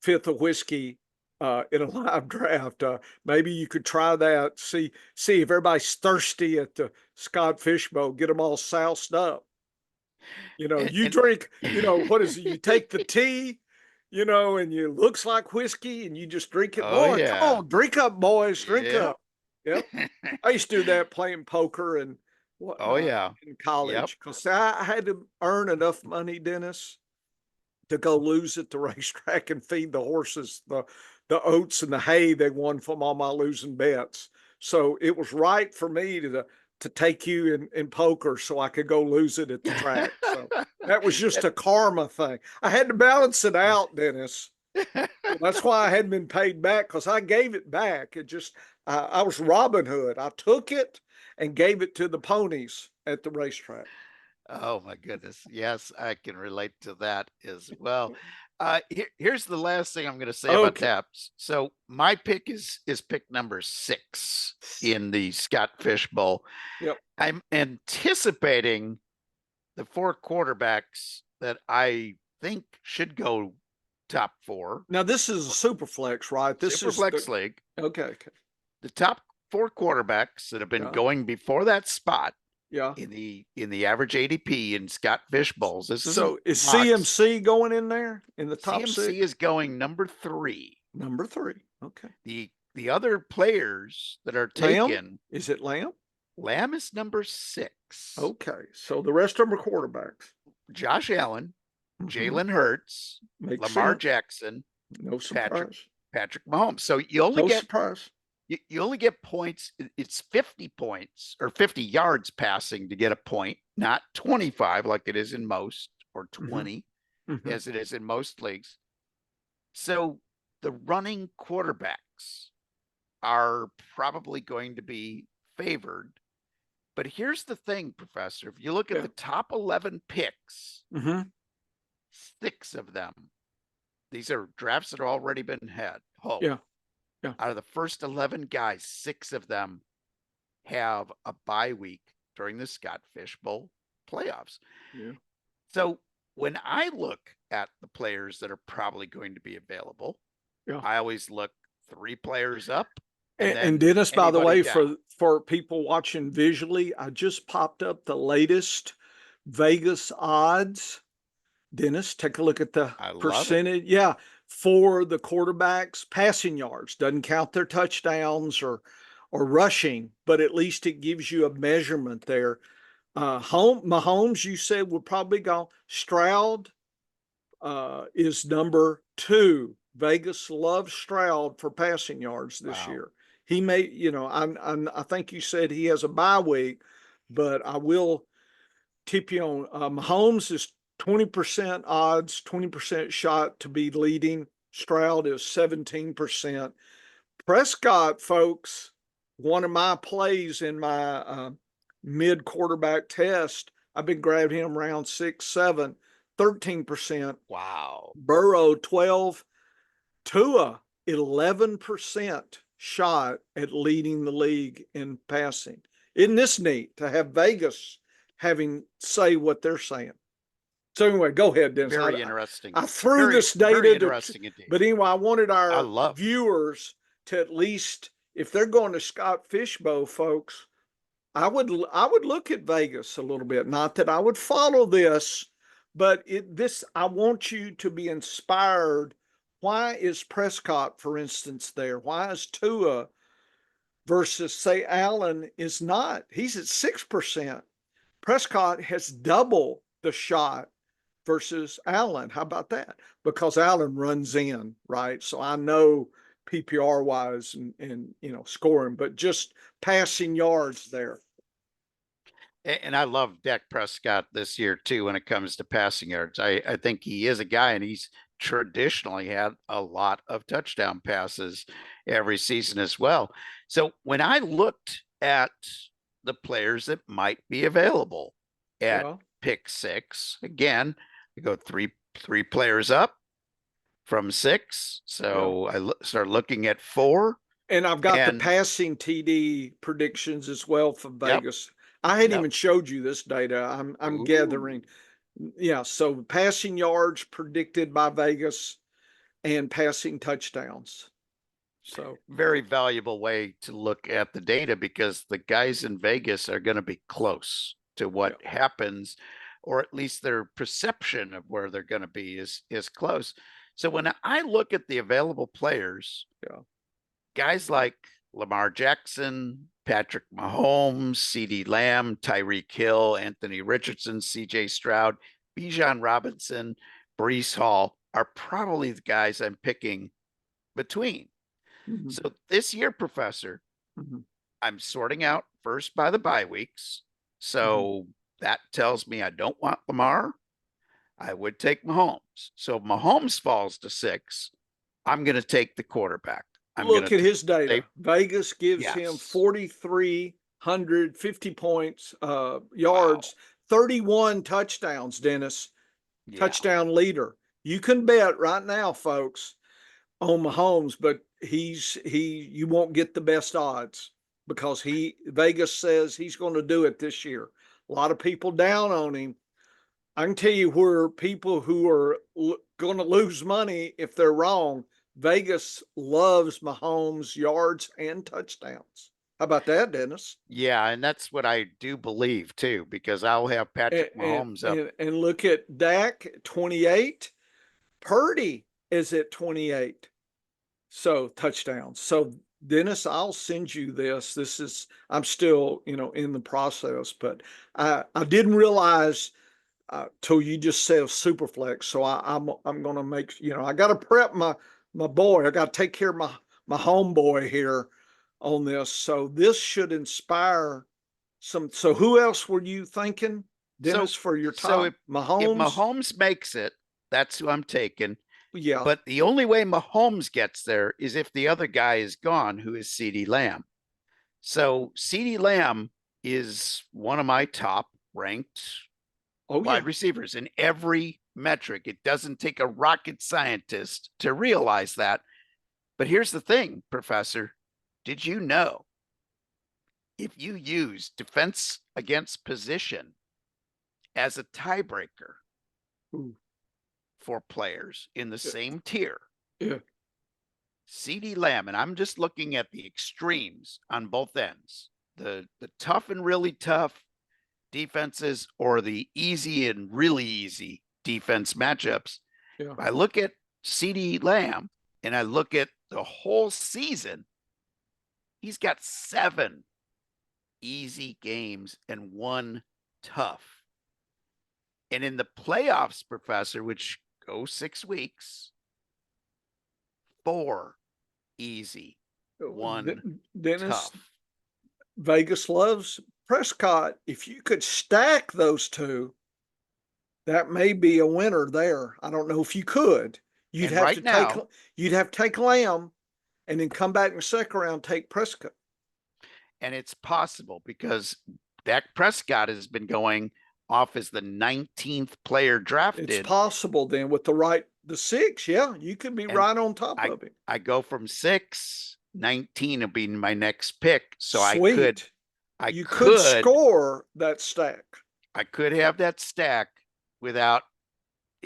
Speaker 2: fifth of whiskey in a live draft. Maybe you could try that. See if everybody's thirsty at the Scott Fishbowl. Get them all soused up. You drink. What is it? You take the tea. And it looks like whiskey, and you just drink it.
Speaker 1: Oh
Speaker 2: Boy, come
Speaker 1: yeah.
Speaker 2: on, drink up, boys, drink
Speaker 1: Yep.
Speaker 2: up. Yep. I used to do that playing poker and
Speaker 1: Oh
Speaker 2: whatnot
Speaker 1: yeah.
Speaker 2: in
Speaker 1: Yep.
Speaker 2: college because I had to earn enough money, Dennis, to go lose at the racetrack and feed the horses the oats and the hay they won from all my losing bets. So it was right for me to take you in poker so I could go lose it at the track. So that was just a karma thing. I had to balance it out, Dennis. That's why I hadn't been paid back because I gave it back. It just I was Robin Hood. I took it and gave it to the ponies at the racetrack.
Speaker 1: Oh my goodness. Yes, I can relate to that as well. Here's the last thing I'm going to say about
Speaker 2: Okay.
Speaker 1: that. So my pick is pick number 6 in the Scott Fish Bowl.
Speaker 2: Yep.
Speaker 1: I'm anticipating the 4 quarterbacks that I think should go top 4.
Speaker 2: Now this is a super flex, right? This is
Speaker 1: Superflex League.
Speaker 2: okay.
Speaker 1: The top 4 quarterbacks that have been
Speaker 2: Yeah.
Speaker 1: going before that spot
Speaker 2: Yeah.
Speaker 1: in the average ADP in Scott Fish Bowls. This isn't
Speaker 2: So is
Speaker 1: box.
Speaker 2: CMC going in there in the top
Speaker 1: CMC
Speaker 2: 6?
Speaker 1: is going number 3.
Speaker 2: Number 3. Okay.
Speaker 1: The other players that are
Speaker 2: Lamb?
Speaker 1: taken,
Speaker 2: Is it Lamb?
Speaker 1: Lamb is number 6.
Speaker 2: Okay. So the rest of them are quarterbacks.
Speaker 1: Josh Allen,
Speaker 2: Mhm.
Speaker 1: Jalen Hurts,
Speaker 2: Makes
Speaker 1: Lamar
Speaker 2: sense.
Speaker 1: Jackson,
Speaker 2: No surprise.
Speaker 1: Patrick Mahomes. So you only
Speaker 2: No
Speaker 1: get
Speaker 2: surprise.
Speaker 1: you only get points. It's 50 points or 50 yards passing to get a point, not 25 like it is in most, or 20
Speaker 2: Mhm.
Speaker 1: as it is in most leagues. So the running quarterbacks are probably going to be favored. But here's the thing, Professor. If you look at
Speaker 2: Yeah.
Speaker 1: the top 11 picks,
Speaker 2: Mhm.
Speaker 1: 6 of them, these are drafts that have already been had.
Speaker 2: Yeah. Yeah.
Speaker 1: Out of the first 11 guys, 6 of them have a bye week during the Scott Fish Bowl playoffs.
Speaker 2: Yeah.
Speaker 1: So when I look at the players that are probably going to be available,
Speaker 2: Yeah.
Speaker 1: I always look 3 players up.
Speaker 2: And Dennis, by the way,
Speaker 1: down.
Speaker 2: for people watching visually, I just popped up the latest Vegas odds. Dennis, take a look at the
Speaker 1: I love it.
Speaker 2: percentage. Yeah, for the quarterbacks, passing yards doesn't count their touchdowns or rushing, but at least it gives you a measurement there. Mahomes, you said would probably go. Stroud is number 2. Vegas loves Stroud for passing yards this
Speaker 1: Wow.
Speaker 2: year. He may, I think you said he has a bye week, but I will tip you on Mahomes is 20% odds, 20% shot to be leading. Stroud is 17%. Prescott, folks, one of my plays in my mid quarterback test, I've been grabbing him around 6, 7, 13%.
Speaker 1: Wow.
Speaker 2: Burrow 12, Tua 11% shot at leading the league in passing. Isn't this neat to have Vegas having say what they're saying? So anyway, go ahead, Dennis.
Speaker 1: Very interesting.
Speaker 2: I threw this
Speaker 1: very
Speaker 2: data
Speaker 1: interesting indeed.
Speaker 2: but anyway, I wanted
Speaker 1: I
Speaker 2: our
Speaker 1: love
Speaker 2: viewers to at least, if they're going to Scott Fishbowl, folks, I would look at Vegas a little bit. Not that I would follow this, but I want you to be inspired. Why is Prescott, for instance, there? Why is Tua versus, say, Allen is not? He's at 6%. Prescott has double the shot versus Allen. How about that? Because Allen runs in, right? So I know PPR wise and scoring, but just passing yards there.
Speaker 1: And I love Dak Prescott this year too when it comes to passing yards. I think he is a guy, and he's traditionally had a lot of touchdown passes every season as well. So when I looked at the players that might be available at pick 6, again, we go three players up from 6. So I start looking at 4.
Speaker 2: And I've got the passing TD predictions as well for Vegas. I hadn't even showed you this data. I'm gathering. Yeah, so passing yards predicted by Vegas and passing touchdowns. So
Speaker 1: very valuable way to look at the data, because the guys in Vegas are going to be close to what happens, or at least their perception of where they're going to be is close. So when I look at the available players, guys like Lamar Jackson, Patrick Mahomes, CeeDee Lamb, Tyreek Hill, Anthony Richardson, CJ Stroud, Bijan Robinson, Breece Hall are probably the guys I'm picking between. Mm-hmm. So this year, Professor, I'm sorting out first by the bye weeks. So that tells me I don't want Lamar. I would take Mahomes. So if Mahomes falls to 6, I'm going to take the quarterback.
Speaker 2: Look at his data. Vegas gives him 4,350 points, yards, 31 touchdowns, Dennis. Touchdown leader. You can bet right now, folks, on Mahomes, but you won't get the best odds because Vegas says he's going to do it this year. A lot of people down on him. I can tell you where people who are going to lose money if they're wrong. Vegas loves Mahomes yards and touchdowns. How about that, Dennis?
Speaker 1: Yeah, and that's what I do believe too, because I'll have Patrick Mahomes up.
Speaker 2: And look at Dak, 28. Purdy is at 28. So touchdowns. So Dennis, I'll send you this. I'm still, in the process, but I didn't realize till you just said Superflex. So I'm going to make, I got to prep my boy. I got to take care of my homeboy here on this. So this should inspire some. So who else were you thinking, Dennis, for your top?
Speaker 1: So if Mahomes makes it, that's who I'm taking.
Speaker 2: Yeah.
Speaker 1: But the only way Mahomes gets there is if the other guy is gone, who is CeeDee Lamb. So CeeDee Lamb is one of my top ranked wide receivers in every metric. It doesn't take a rocket scientist to realize that. But here's the thing, Professor. Did you know if you use defense against position as a tiebreaker for players in the same tier, CeeDee Lamb, and I'm just looking at the extremes on both ends, the tough and really tough defenses or the easy and really easy defense matchups. I look at CeeDee Lamb and I look at the whole season, he's got 7 easy games and 1 tough. And in the playoffs, Professor, which go 6 weeks, 4 easy, 1
Speaker 2: Dennis,
Speaker 1: tough.
Speaker 2: Vegas loves Prescott. If you could stack those two, that may be a winner there. I don't know if you could. You'd have to take Lamb and then come back in the second round, take Prescott.
Speaker 1: And it's possible because Dak Prescott has been going off as the 19th player drafted.
Speaker 2: It's possible then with the 6. Yeah, you could be right on top of it.
Speaker 1: I go from 6, 19 will be my next pick. So
Speaker 2: Sweet. You could score that stack.
Speaker 1: I could have that stack without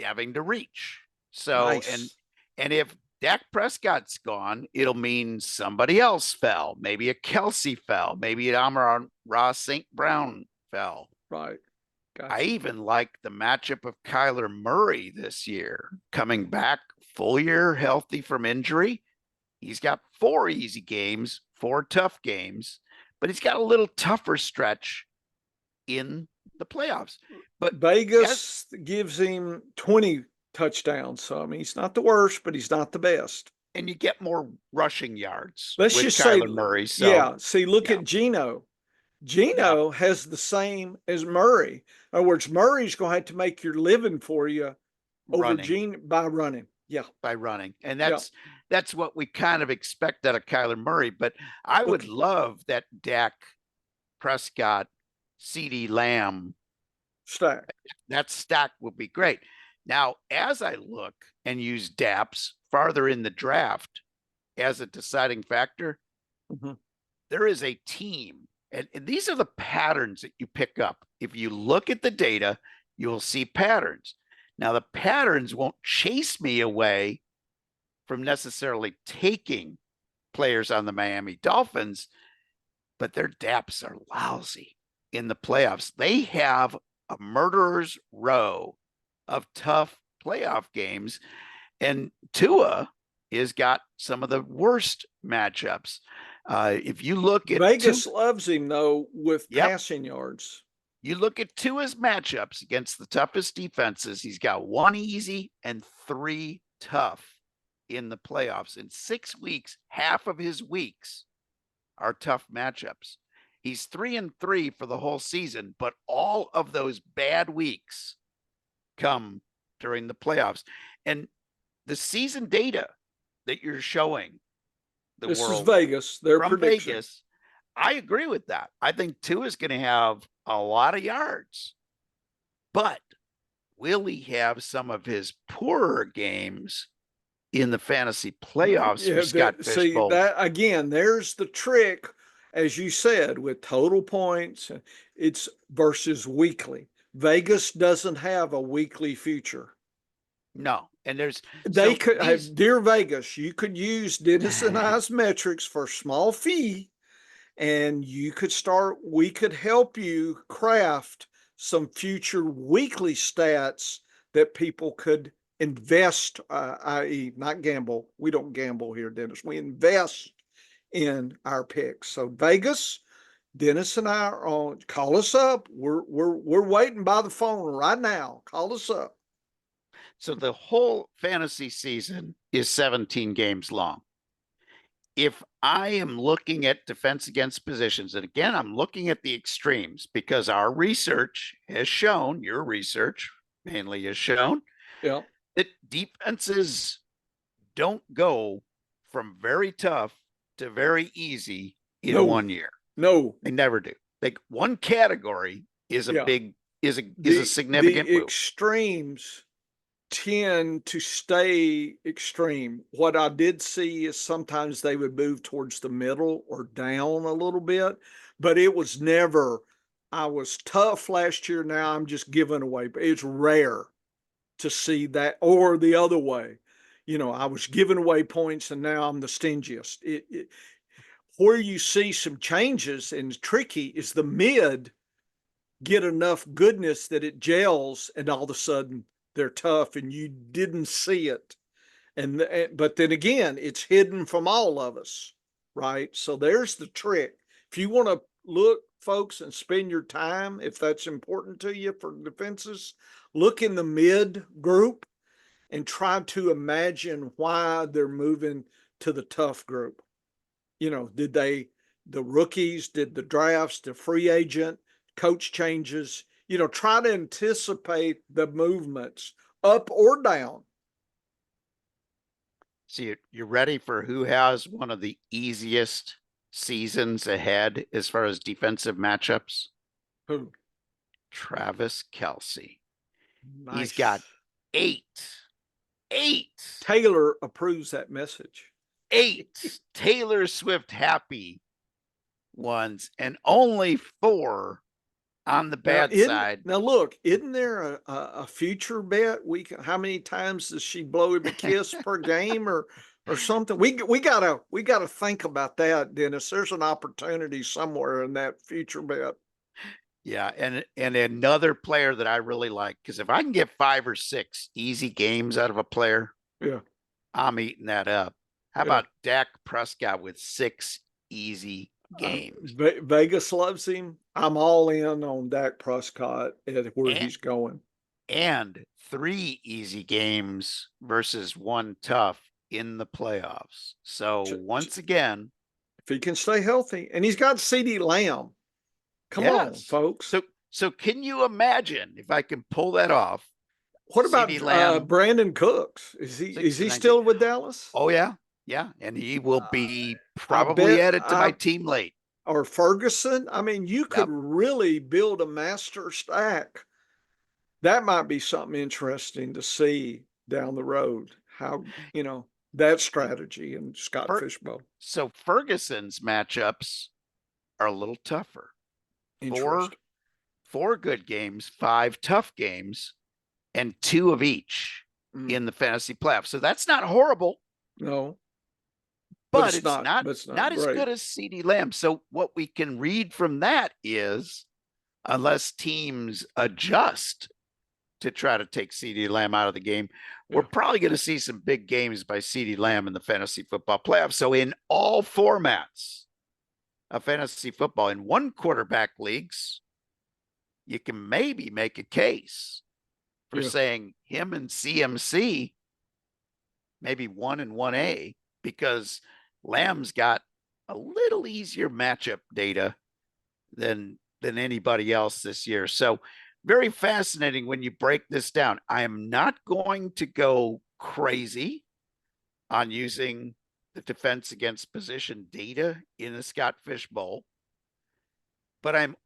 Speaker 1: having to reach. So,
Speaker 2: nice.
Speaker 1: and if Dak Prescott's gone, it'll mean somebody else fell. Maybe a Kelsey fell. Maybe an Amon-Ra St. Brown fell.
Speaker 2: Right. Gotcha.
Speaker 1: I even like the matchup of Kyler Murray this year, coming back full year healthy from injury. He's got 4 easy games, 4 tough games, but he's got a little tougher stretch in the playoffs. But
Speaker 2: Vegas gives him 20 touchdowns. So, I mean, he's not the worst, but he's not the best.
Speaker 1: and you get more rushing yards
Speaker 2: Let's
Speaker 1: with
Speaker 2: just say,
Speaker 1: Kyler Murray. So
Speaker 2: yeah, see, look
Speaker 1: yeah,
Speaker 2: at Geno.
Speaker 1: yeah,
Speaker 2: Geno has the same as Murray. In other words, Murray's going to have to make your living for you over
Speaker 1: running
Speaker 2: Gene by running. Yeah,
Speaker 1: by running. And
Speaker 2: yeah.
Speaker 1: that's what we kind of expect out of Kyler Murray. But I would
Speaker 2: Okay.
Speaker 1: love that Dak Prescott, CD Lamb,
Speaker 2: Stack.
Speaker 1: that stack would be great. Now, as I look and use DAPS farther in the draft as a deciding factor,
Speaker 2: Mhm.
Speaker 1: there is a team, and these are the patterns that you pick up. If you look at the data, you'll see patterns. Now, the patterns won't chase me away from necessarily taking players on the Miami Dolphins, but their DAPs are lousy in the playoffs. They have a murderer's row of tough playoff games, and Tua has got some of the worst matchups. If you look at
Speaker 2: Vegas loves him though with
Speaker 1: yep,
Speaker 2: passing yards.
Speaker 1: you look at Tua's matchups against the toughest defenses, he's got one easy and three tough in the playoffs. In 6 weeks, half of his weeks are tough matchups. He's 3-3 for the whole season, but all of those bad weeks come during the playoffs. And the season data that you're showing the
Speaker 2: This is
Speaker 1: world
Speaker 2: Vegas, their
Speaker 1: from
Speaker 2: prediction.
Speaker 1: Vegas, I agree with that. I think Tua is going to have a lot of yards, but will he have some of his poorer games in the fantasy playoffs for
Speaker 2: Yeah,
Speaker 1: Scott
Speaker 2: see
Speaker 1: Fishbowl?
Speaker 2: that again, there's the trick, as you said, with total points. It's versus weekly. Vegas doesn't have a weekly future.
Speaker 1: No. And there's
Speaker 2: They
Speaker 1: so
Speaker 2: could
Speaker 1: these
Speaker 2: have, dear Vegas, you could use Dennis and I's metrics for a small fee, and we could help you craft some future weekly stats that people could invest, i.e., not gamble. We don't gamble here, Dennis. We invest in our picks. So Vegas, Dennis and I are on. Call us up. We're waiting by the phone right now. Call us up.
Speaker 1: so the whole fantasy season is 17 games long. If I am looking at defense against positions, and again, I'm looking at the extremes because our research has shown, your research mainly has shown,
Speaker 2: Yeah.
Speaker 1: that defenses don't go from very tough to very easy in
Speaker 2: No.
Speaker 1: 1 year.
Speaker 2: No.
Speaker 1: They never do. Like one category is a
Speaker 2: Yeah.
Speaker 1: big is a significant
Speaker 2: The
Speaker 1: move.
Speaker 2: extremes tend to stay extreme. What I did see is sometimes they would move towards the middle or down a little bit, but it was never, I was tough last year. Now I'm just giving away. But it's rare to see that, or the other way. I was giving away points and now I'm the stingiest. Where you see some changes and tricky is the mid get enough goodness that it gels and all of a sudden they're tough and you didn't see it. But then again, it's hidden from all of us, right? So there's the trick. If you want to look, folks, and spend your time, if that's important to you for defenses, look in the mid group and try to imagine why they're moving to the tough group. Did the rookies, did the drafts, the free agent, coach changes, try to anticipate the movements up or down.
Speaker 1: So you're ready for who has one of the easiest seasons ahead as far as defensive matchups?
Speaker 2: Who?
Speaker 1: Travis Kelce. He's got
Speaker 2: Nice.
Speaker 1: eight, eight,
Speaker 2: Taylor approves that message.
Speaker 1: eight Taylor Swift happy ones and only four on the
Speaker 2: Now,
Speaker 1: bad side.
Speaker 2: look, isn't there a future bet? How many times does she blow him a kiss per game or something? We gotta think about that, Dennis. There's an opportunity somewhere in that future bet.
Speaker 1: Yeah, and another player that I really like, because if I can get 5 or 6 easy games out of a player,
Speaker 2: Yeah,
Speaker 1: I'm eating that up. How
Speaker 2: yeah.
Speaker 1: about Dak Prescott with 6 easy games
Speaker 2: Vegas loves him. I'm all in on Dak Prescott at where
Speaker 1: and,
Speaker 2: he's going.
Speaker 1: and 3 easy games versus one tough in the playoffs. So
Speaker 2: Ch-
Speaker 1: once again,
Speaker 2: If he can stay healthy, and he's got CeeDee Lamb. Come on,
Speaker 1: yes.
Speaker 2: folks.
Speaker 1: So can you imagine if I can pull that off?
Speaker 2: What
Speaker 1: CeeDee
Speaker 2: about
Speaker 1: Lamb,
Speaker 2: Brandon Cooks? Is
Speaker 1: 6
Speaker 2: he
Speaker 1: and 19.
Speaker 2: still with Dallas?
Speaker 1: Oh yeah, yeah, and he will be
Speaker 2: I
Speaker 1: probably
Speaker 2: bet
Speaker 1: added to my team late.
Speaker 2: or Ferguson. I mean, you could
Speaker 1: Yep.
Speaker 2: really build a master stack. That might be something interesting to see down the road. How, that strategy in Scott
Speaker 1: Fer-
Speaker 2: Fishbowl.
Speaker 1: so Ferguson's matchups are a little tougher. Four
Speaker 2: Interesting.
Speaker 1: four good games, 5 tough games, and 2 of each
Speaker 2: Mm,
Speaker 1: in the fantasy playoffs. So that's not horrible,
Speaker 2: no,
Speaker 1: but it's not
Speaker 2: but it's not
Speaker 1: not as
Speaker 2: great.
Speaker 1: good as CeeDee Lamb. So what we can read from that is unless teams adjust to try to take CeeDee Lamb out of the game, we're
Speaker 2: Yeah.
Speaker 1: probably going to see some big games by CeeDee Lamb in the fantasy football playoffs. So in all formats of fantasy football, in one quarterback leagues, you can maybe make a case for
Speaker 2: Yeah.
Speaker 1: saying him and CMC, maybe 1 and 1A, because Lamb's got a little easier matchup data than anybody else this year. So very fascinating when you break this down. I am not going to go crazy on using the defense against position data in the Scott Fish Bowl, but I'm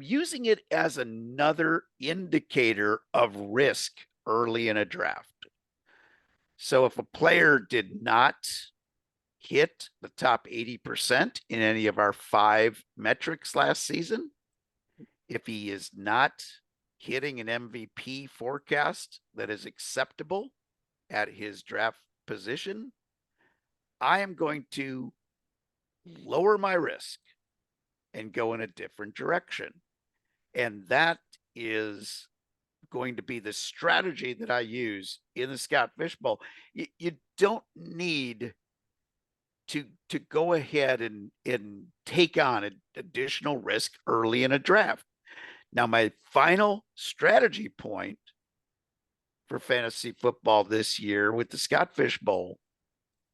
Speaker 1: using it as another indicator of risk early in a draft. So if a player did not hit the top 80% in any of our 5 metrics last season, if he is not hitting an MVP forecast that is acceptable at his draft position, I am going to lower my risk and go in a different direction. And that is going to be the strategy that I use in the Scott Fish Bowl. You don't need to go ahead and take on additional risk early in a draft. Now, my final strategy point for fantasy football this year with the Scott Fish Bowl,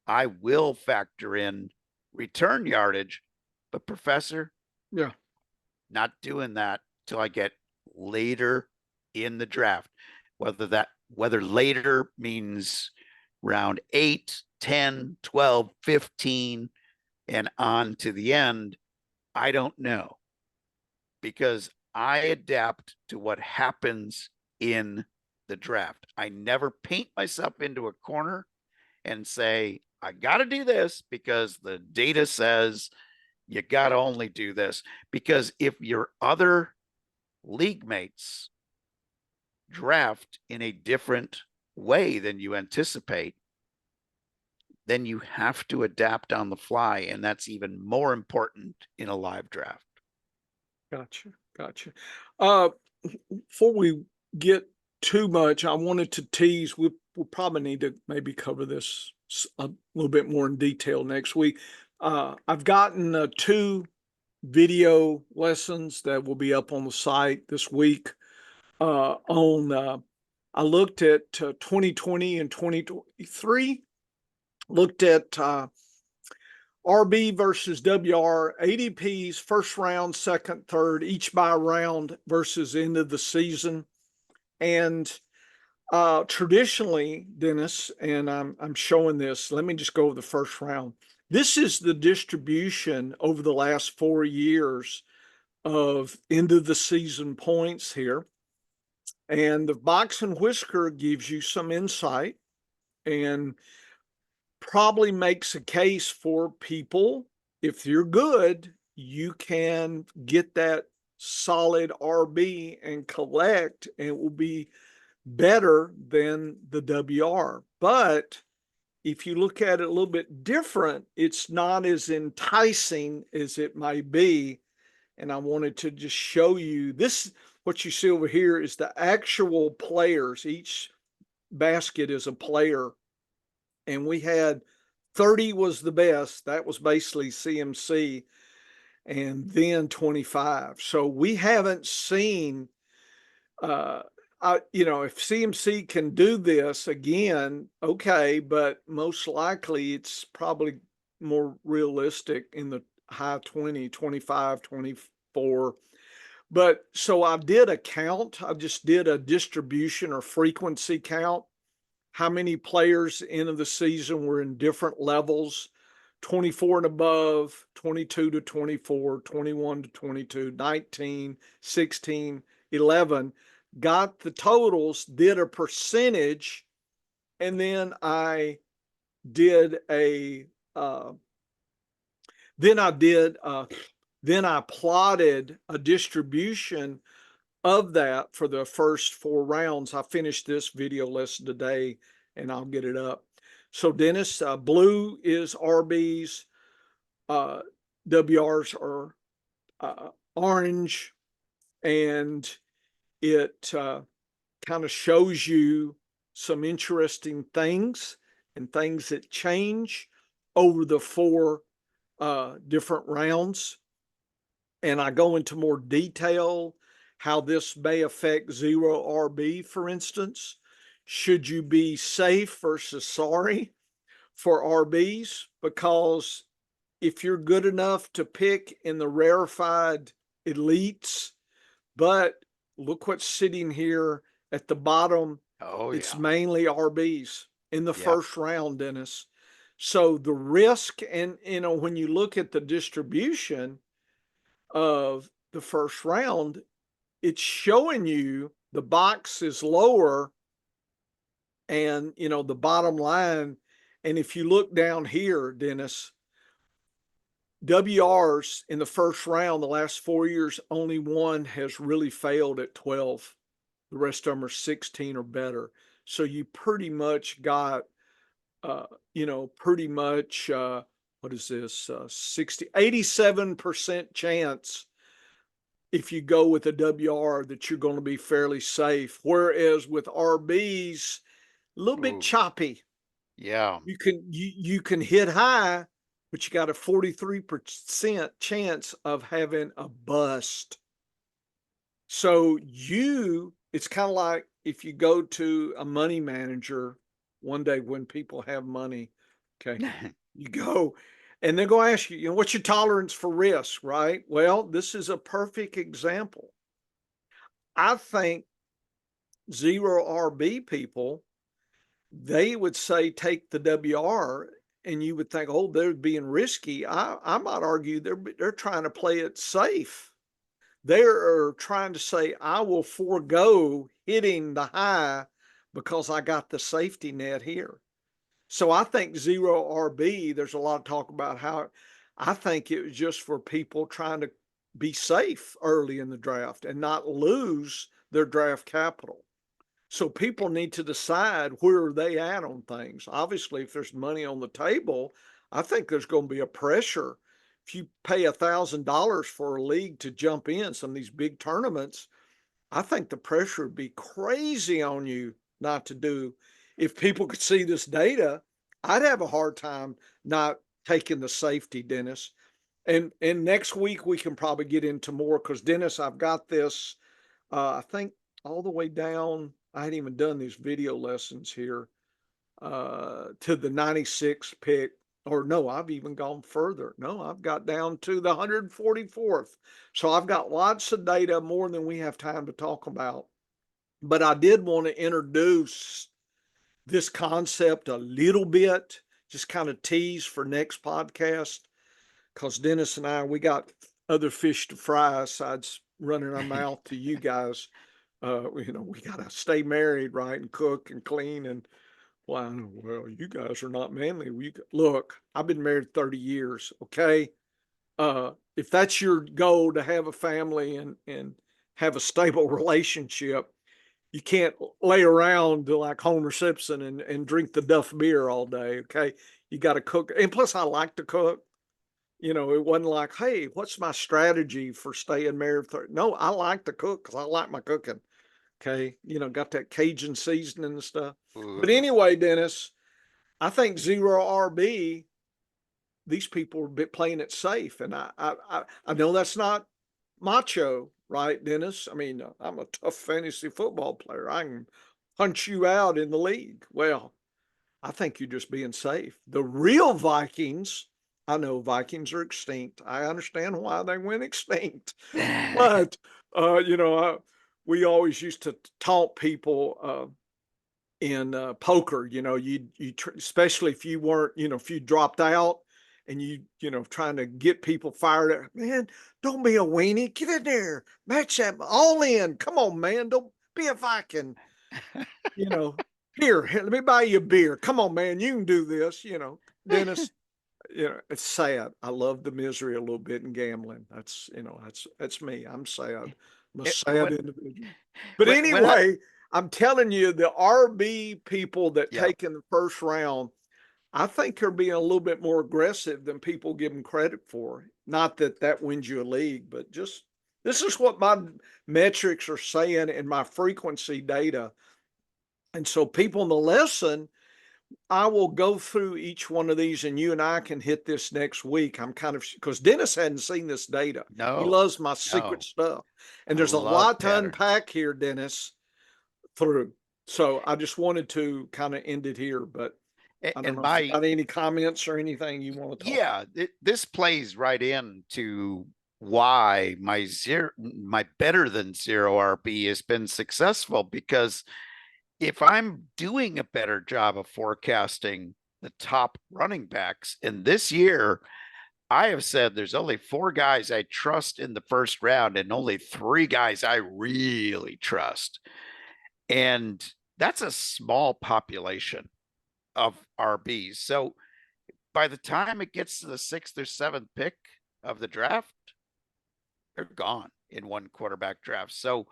Speaker 1: I will factor in return yardage, but Professor,
Speaker 2: Yeah.
Speaker 1: not doing that till I get later in the draft. Whether later means round 8, 10, 12, 15, and on to the end, I don't know, because I adapt to what happens in the draft. I never paint myself into a corner and say, I got to do this because the data says you got to only do this. Because if your other league mates draft in a different way than you anticipate, then you have to adapt on the fly. And that's even more important in a live draft.
Speaker 2: Gotcha. Gotcha. Uh, Before we get too much, I wanted to tease. We'll probably need to maybe cover this a little bit more in detail next week. I've gotten 2 video lessons that will be up on the site this week. I looked at 2020 and 2023. Looked at RB versus WR, ADPs, first round, second, third, each by round versus end of the season. And traditionally, Dennis, and I'm showing this. Let me just go over the first round. This is the distribution over the last 4 years of end of the season points here. And the box and whisker gives you some insight and probably makes a case for people. If you're good, you can get that solid RB and collect, and it will be better than the WR. But if you look at it a little bit different, it's not as enticing as it may be. And I wanted to just show you this. What you see over here is the actual players. Each basket is a player. And we had 30 was the best. That was basically CMC. And then 25. So we haven't seen if CMC can do this again, okay, but most likely it's probably more realistic in the high 20, 25, 24. But so I did a count. I just did a distribution or frequency count. How many players end of the season were in different levels, 24 and above, 22 to 24, 21 to 22, 19, 16, 11, got the totals, did a percentage, and then I did a then I did then I plotted a distribution of that for the first 4 rounds. I finished this video lesson today and I'll get it up. So Dennis, blue is RBs, WRs are orange, and it kind of shows you some interesting things and things that change over the 4 different rounds. And I go into more detail how this may affect zero RB, for instance. Should you be safe versus sorry for RBs? Because if you're good enough to pick in the rarefied elites, but look what's sitting here at the bottom.
Speaker 1: Oh,
Speaker 2: It's
Speaker 1: yeah.
Speaker 2: mainly RBs in the
Speaker 1: Yep.
Speaker 2: first round, Dennis. So the risk, and when you look at the distribution of the first round, it's showing you the box is lower and the bottom line. And if you look down here, Dennis, WRs in the first round, the last 4 years, only one has really failed at 12. The rest of them are 16 or better. So you pretty much got, pretty much, what is this, 87% chance if you go with a WR that you're going to be fairly safe. Whereas with RBs, a little bit
Speaker 1: Ooh,
Speaker 2: choppy.
Speaker 1: yeah.
Speaker 2: You can hit high, but you got a 43% chance of having a bust. So it's kind of like if you go to a money manager one day when people have money, okay, you go and they're going to ask you, what's your tolerance for risk, right? Well, this is a perfect example. I think zero RB people, they would say take the WR, and you would think, oh, they're being risky. I might argue they're trying to play it safe. They're trying to say, I will forego hitting the high because I got the safety net here. So I think zero RB, there's a lot of talk about how I think it was just for people trying to be safe early in the draft and not lose their draft capital. So people need to decide where are they at on things. Obviously, if there's money on the table, I think there's going to be a pressure. If you pay $1,000 for a league to jump in some of these big tournaments, I think the pressure would be crazy on you not to do. If people could see this data, I'd have a hard time not taking the safety, Dennis. And next week we can probably get into more because Dennis, I've got this. I think all the way down. I hadn't even done these video lessons here to the 96 pick. Or no, I've even gone further. No, I've got down to the 144th. So I've got lots of data, more than we have time to talk about. But I did want to introduce this concept a little bit, just kind of tease for next podcast. Because Dennis and I, we got other fish to fry besides running our mouth to you guys. We got to stay married, right, and cook and clean. And well, you guys are not manly. Look, I've been married 30 years. Okay. If that's your goal to have a family and have a stable relationship, you can't lay around like Homer Simpson and drink the Duff beer all day. Okay. You got to cook. And plus, I like to cook. It wasn't like, hey, what's my strategy for staying married? No, I like to cook because I like my cooking. Okay. Got that Cajun seasoning and stuff. But
Speaker 1: Ooh.
Speaker 2: anyway, Dennis, I think zero RB, these people are playing it safe. And I know that's not macho, right, Dennis? I mean, I'm a tough fantasy football player. I can punch you out in the league. Well, I think you're just being safe. The real Vikings, I know Vikings are extinct. I understand why they went extinct, but you know, we always used to taunt people in poker. You know, especially if you weren't, you know, if you dropped out and you know, trying to get people fired up. Man, don't be a weenie. Get in there, match that all in. Come on, man. Don't be a Viking. You know, here, let me buy you a beer. Come on, man, you can do this. You know, Dennis. You know, it's sad. I love the misery a little bit in gambling. That's, you know, that's me. I'm sad. I'm a
Speaker 1: It,
Speaker 2: sad individual. But
Speaker 1: when I,
Speaker 2: anyway, I'm telling you, the RB people that
Speaker 1: yeah,
Speaker 2: take in the first round, I think they're being a little bit more aggressive than people give them credit for. Not that that wins you a league, but just this is what my metrics are saying in my frequency data. And so people in the lesson, I will go through each one of these and you and I can hit this next week. I'm kind of, because Dennis hadn't seen this data. He
Speaker 1: no,
Speaker 2: loves my secret
Speaker 1: no,
Speaker 2: stuff. And
Speaker 1: I
Speaker 2: there's a
Speaker 1: love
Speaker 2: lot to
Speaker 1: patterns.
Speaker 2: unpack here, Dennis, through. So I just wanted to kind of end it here, but I don't
Speaker 1: And
Speaker 2: know if you
Speaker 1: my,
Speaker 2: got any comments or anything you want to talk
Speaker 1: yeah, this plays right into why my better than zero RB has been successful, because if I'm doing a better job of forecasting the top running backs, and this year I have said there's only 4 guys I trust in the first round and only 3 guys I really trust. And that's a small population of RBs. So by the time it gets to the 6th or 7th pick of the draft, they're gone in one quarterback draft. So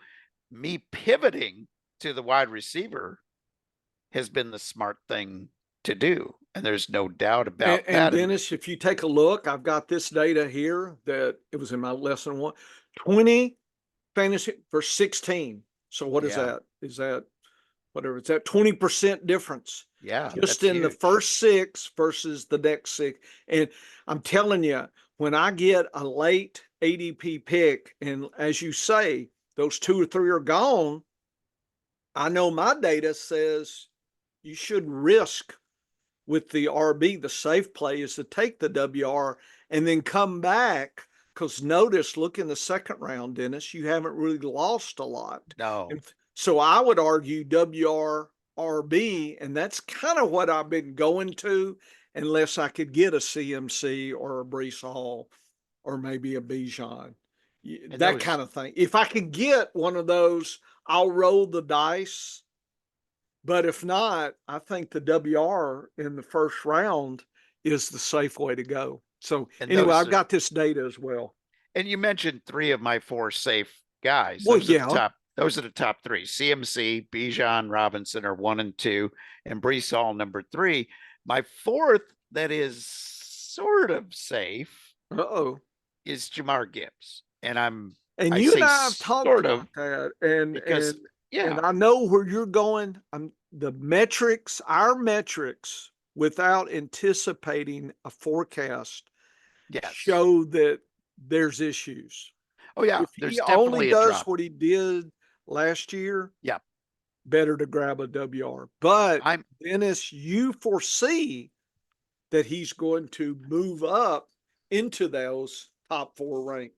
Speaker 1: me pivoting to the wide receiver has been the smart thing to do. And there's no doubt
Speaker 2: about.
Speaker 1: about
Speaker 2: And
Speaker 1: that. And
Speaker 2: Dennis, if you take a look, I've got this data here that it was in my lesson one, 20 fantasy for 16. So what is
Speaker 1: yeah,
Speaker 2: that? Is that whatever? It's that 20% difference
Speaker 1: yeah,
Speaker 2: just
Speaker 1: that's
Speaker 2: in the
Speaker 1: huge.
Speaker 2: first six versus the next six. And I'm telling you, when I get a late ADP pick, and as you say, those 2 or 3 are gone, I know my data says you should risk with the RB. The safe play is to take the WR and then come back. Because notice, look in the second round, Dennis, you haven't really lost a lot.
Speaker 1: No,
Speaker 2: And so I would argue WR RB, and that's kind of what I've been going to, unless I could get a CMC or a Brees Hall or maybe a Bijan,
Speaker 1: and
Speaker 2: that
Speaker 1: those
Speaker 2: kind of thing. If I could get one of those, I'll roll the dice. But if not, I think the WR in the first round is the safe way to go. So
Speaker 1: and
Speaker 2: anyway,
Speaker 1: those
Speaker 2: I've
Speaker 1: are,
Speaker 2: got this data as well.
Speaker 1: and you mentioned 3 of my 4 safe guys.
Speaker 2: Well, yeah.
Speaker 1: Those are the top 3. CMC, Bijan Robinson are 1 and 2, and Brees Hall number 3. My fourth that is sort of safe
Speaker 2: Uh-oh.
Speaker 1: is Jamar Gibbs. And
Speaker 2: And
Speaker 1: I
Speaker 2: you and
Speaker 1: say
Speaker 2: I have talked
Speaker 1: sort of
Speaker 2: about that, and
Speaker 1: because
Speaker 2: and
Speaker 1: yeah,
Speaker 2: I know where you're going. I'm the metrics, our metrics, without anticipating a forecast,
Speaker 1: yes.
Speaker 2: show that there's issues.
Speaker 1: Oh yeah,
Speaker 2: If he
Speaker 1: there's
Speaker 2: only
Speaker 1: definitely a
Speaker 2: does
Speaker 1: drop.
Speaker 2: what he did last year,
Speaker 1: Yeah.
Speaker 2: better to grab a WR. But
Speaker 1: I'm
Speaker 2: Dennis, you foresee that he's going to move up into those top 4 rank.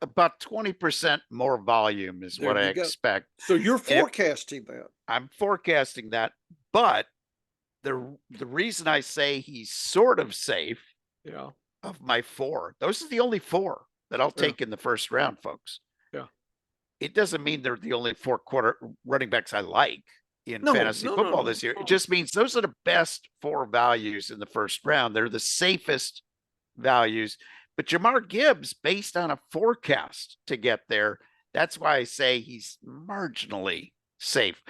Speaker 1: about 20% more volume is
Speaker 2: There
Speaker 1: what I
Speaker 2: you go.
Speaker 1: expect.
Speaker 2: So you're
Speaker 1: And
Speaker 2: forecasting that.
Speaker 1: I'm forecasting that, but the reason I say he's sort of safe
Speaker 2: Yeah.
Speaker 1: of my 4, those are the only 4 that I'll
Speaker 2: Yeah.
Speaker 1: take in the first round, folks.
Speaker 2: Yeah.
Speaker 1: It doesn't mean they're the only 4 quarter running backs I like in
Speaker 2: No,
Speaker 1: fantasy
Speaker 2: no, no,
Speaker 1: football
Speaker 2: no.
Speaker 1: this year. It
Speaker 2: No.
Speaker 1: just means those are the best 4 values in the first round. They're the safest values. But Jamar Gibbs, based on a forecast to get there, that's why I say he's marginally safe.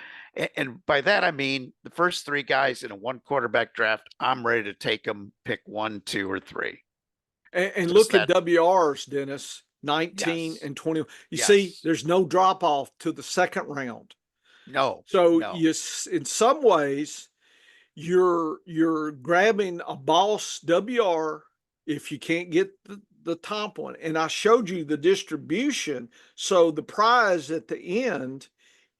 Speaker 1: And by that, I mean the first 3 guys in a 1 quarterback draft, I'm ready to take them, pick 1, 2, or 3.
Speaker 2: And
Speaker 1: Just
Speaker 2: look at
Speaker 1: that.
Speaker 2: WRs, Dennis, 19
Speaker 1: Yes.
Speaker 2: and 20. You see,
Speaker 1: Yes.
Speaker 2: there's no drop off to the second round.
Speaker 1: No.
Speaker 2: So
Speaker 1: No.
Speaker 2: you, in some ways, you're grabbing a boss WR if you can't get the top one. And I showed you the distribution. So the prize at the end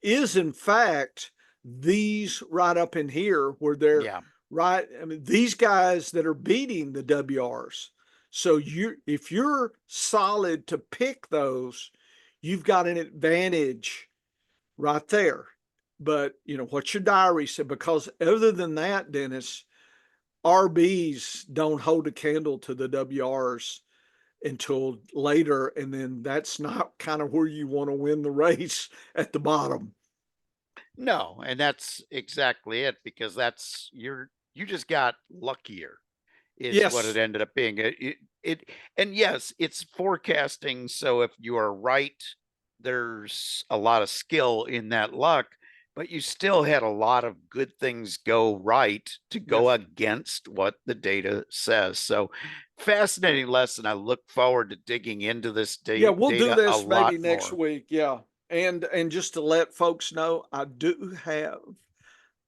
Speaker 2: is in fact these right up in here where they're
Speaker 1: Yeah.
Speaker 2: right. I mean, these guys that are beating the WRs. So if you're solid to pick those, you've got an advantage right there. But what your diary said, because other than that, Dennis, RBs don't hold a candle to the WRs until later, and then that's not kind of where you want to win the race at the bottom.
Speaker 1: No, and that's exactly it, because you just got luckier is what it
Speaker 2: Yes,
Speaker 1: ended up being. And yes, it's forecasting. So if you are right, there's a lot of skill in that luck, but you still had a lot of good things go right to go
Speaker 2: yes.
Speaker 1: against what the data says. So fascinating lesson. I look forward to digging into this
Speaker 2: Yeah, we'll do
Speaker 1: data a
Speaker 2: this
Speaker 1: lot
Speaker 2: maybe next
Speaker 1: more.
Speaker 2: week. Yeah. And just to let folks know, I do have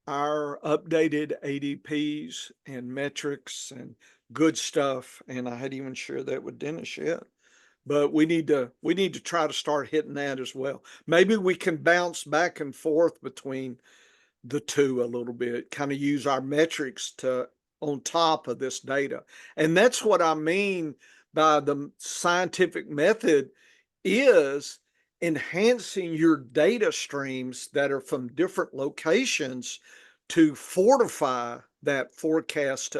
Speaker 2: our updated ADPs and metrics and good stuff. And I hadn't even shared that with Dennis yet. But we need to try to start hitting that as well. Maybe we can bounce back and forth between the two a little bit, kind of use our metrics to on top of this data. And that's what I mean by the scientific method is enhancing your data streams that are from different locations to fortify that forecast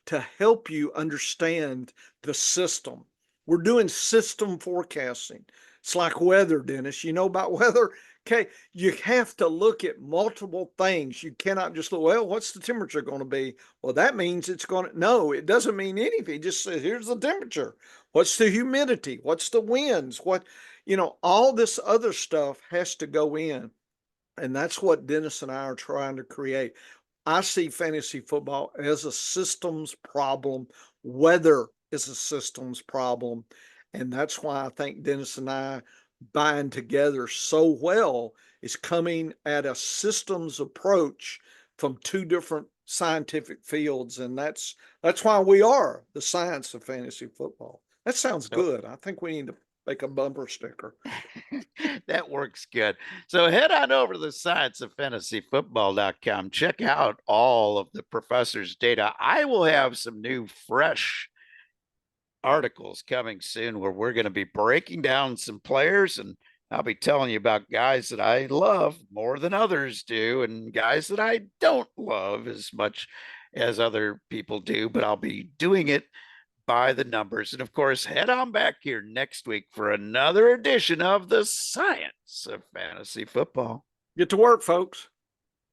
Speaker 2: to help you understand the system. We're doing system forecasting. It's like weather, Dennis. You know about weather? Okay, you have to look at multiple things. You cannot just look, well, what's the temperature going to be? Well, that means it's going to, no, it doesn't mean anything. It just says, here's the temperature. What's the humidity? What's the winds? All this other stuff has to go in. And that's what Dennis and I are trying to create. I see fantasy football as a systems problem. Weather is a systems problem. And that's why I think Dennis and I bind together so well is coming at a systems approach from two different scientific fields. And that's why we are the science of fantasy football. That sounds
Speaker 1: So
Speaker 2: good. I think we need to make a bumper sticker.
Speaker 1: that works good. So head on over to the science of fantasyfootball.com. Check out all of the professor's data. I will have some new fresh articles coming soon where we're going to be breaking down some players, and I'll be telling you about guys that I love more than others do and guys that I don't love as much as other people do, but I'll be doing it by the numbers. And of course, head on back here next week for another edition of the Science of Fantasy Football.
Speaker 2: Get to work, folks.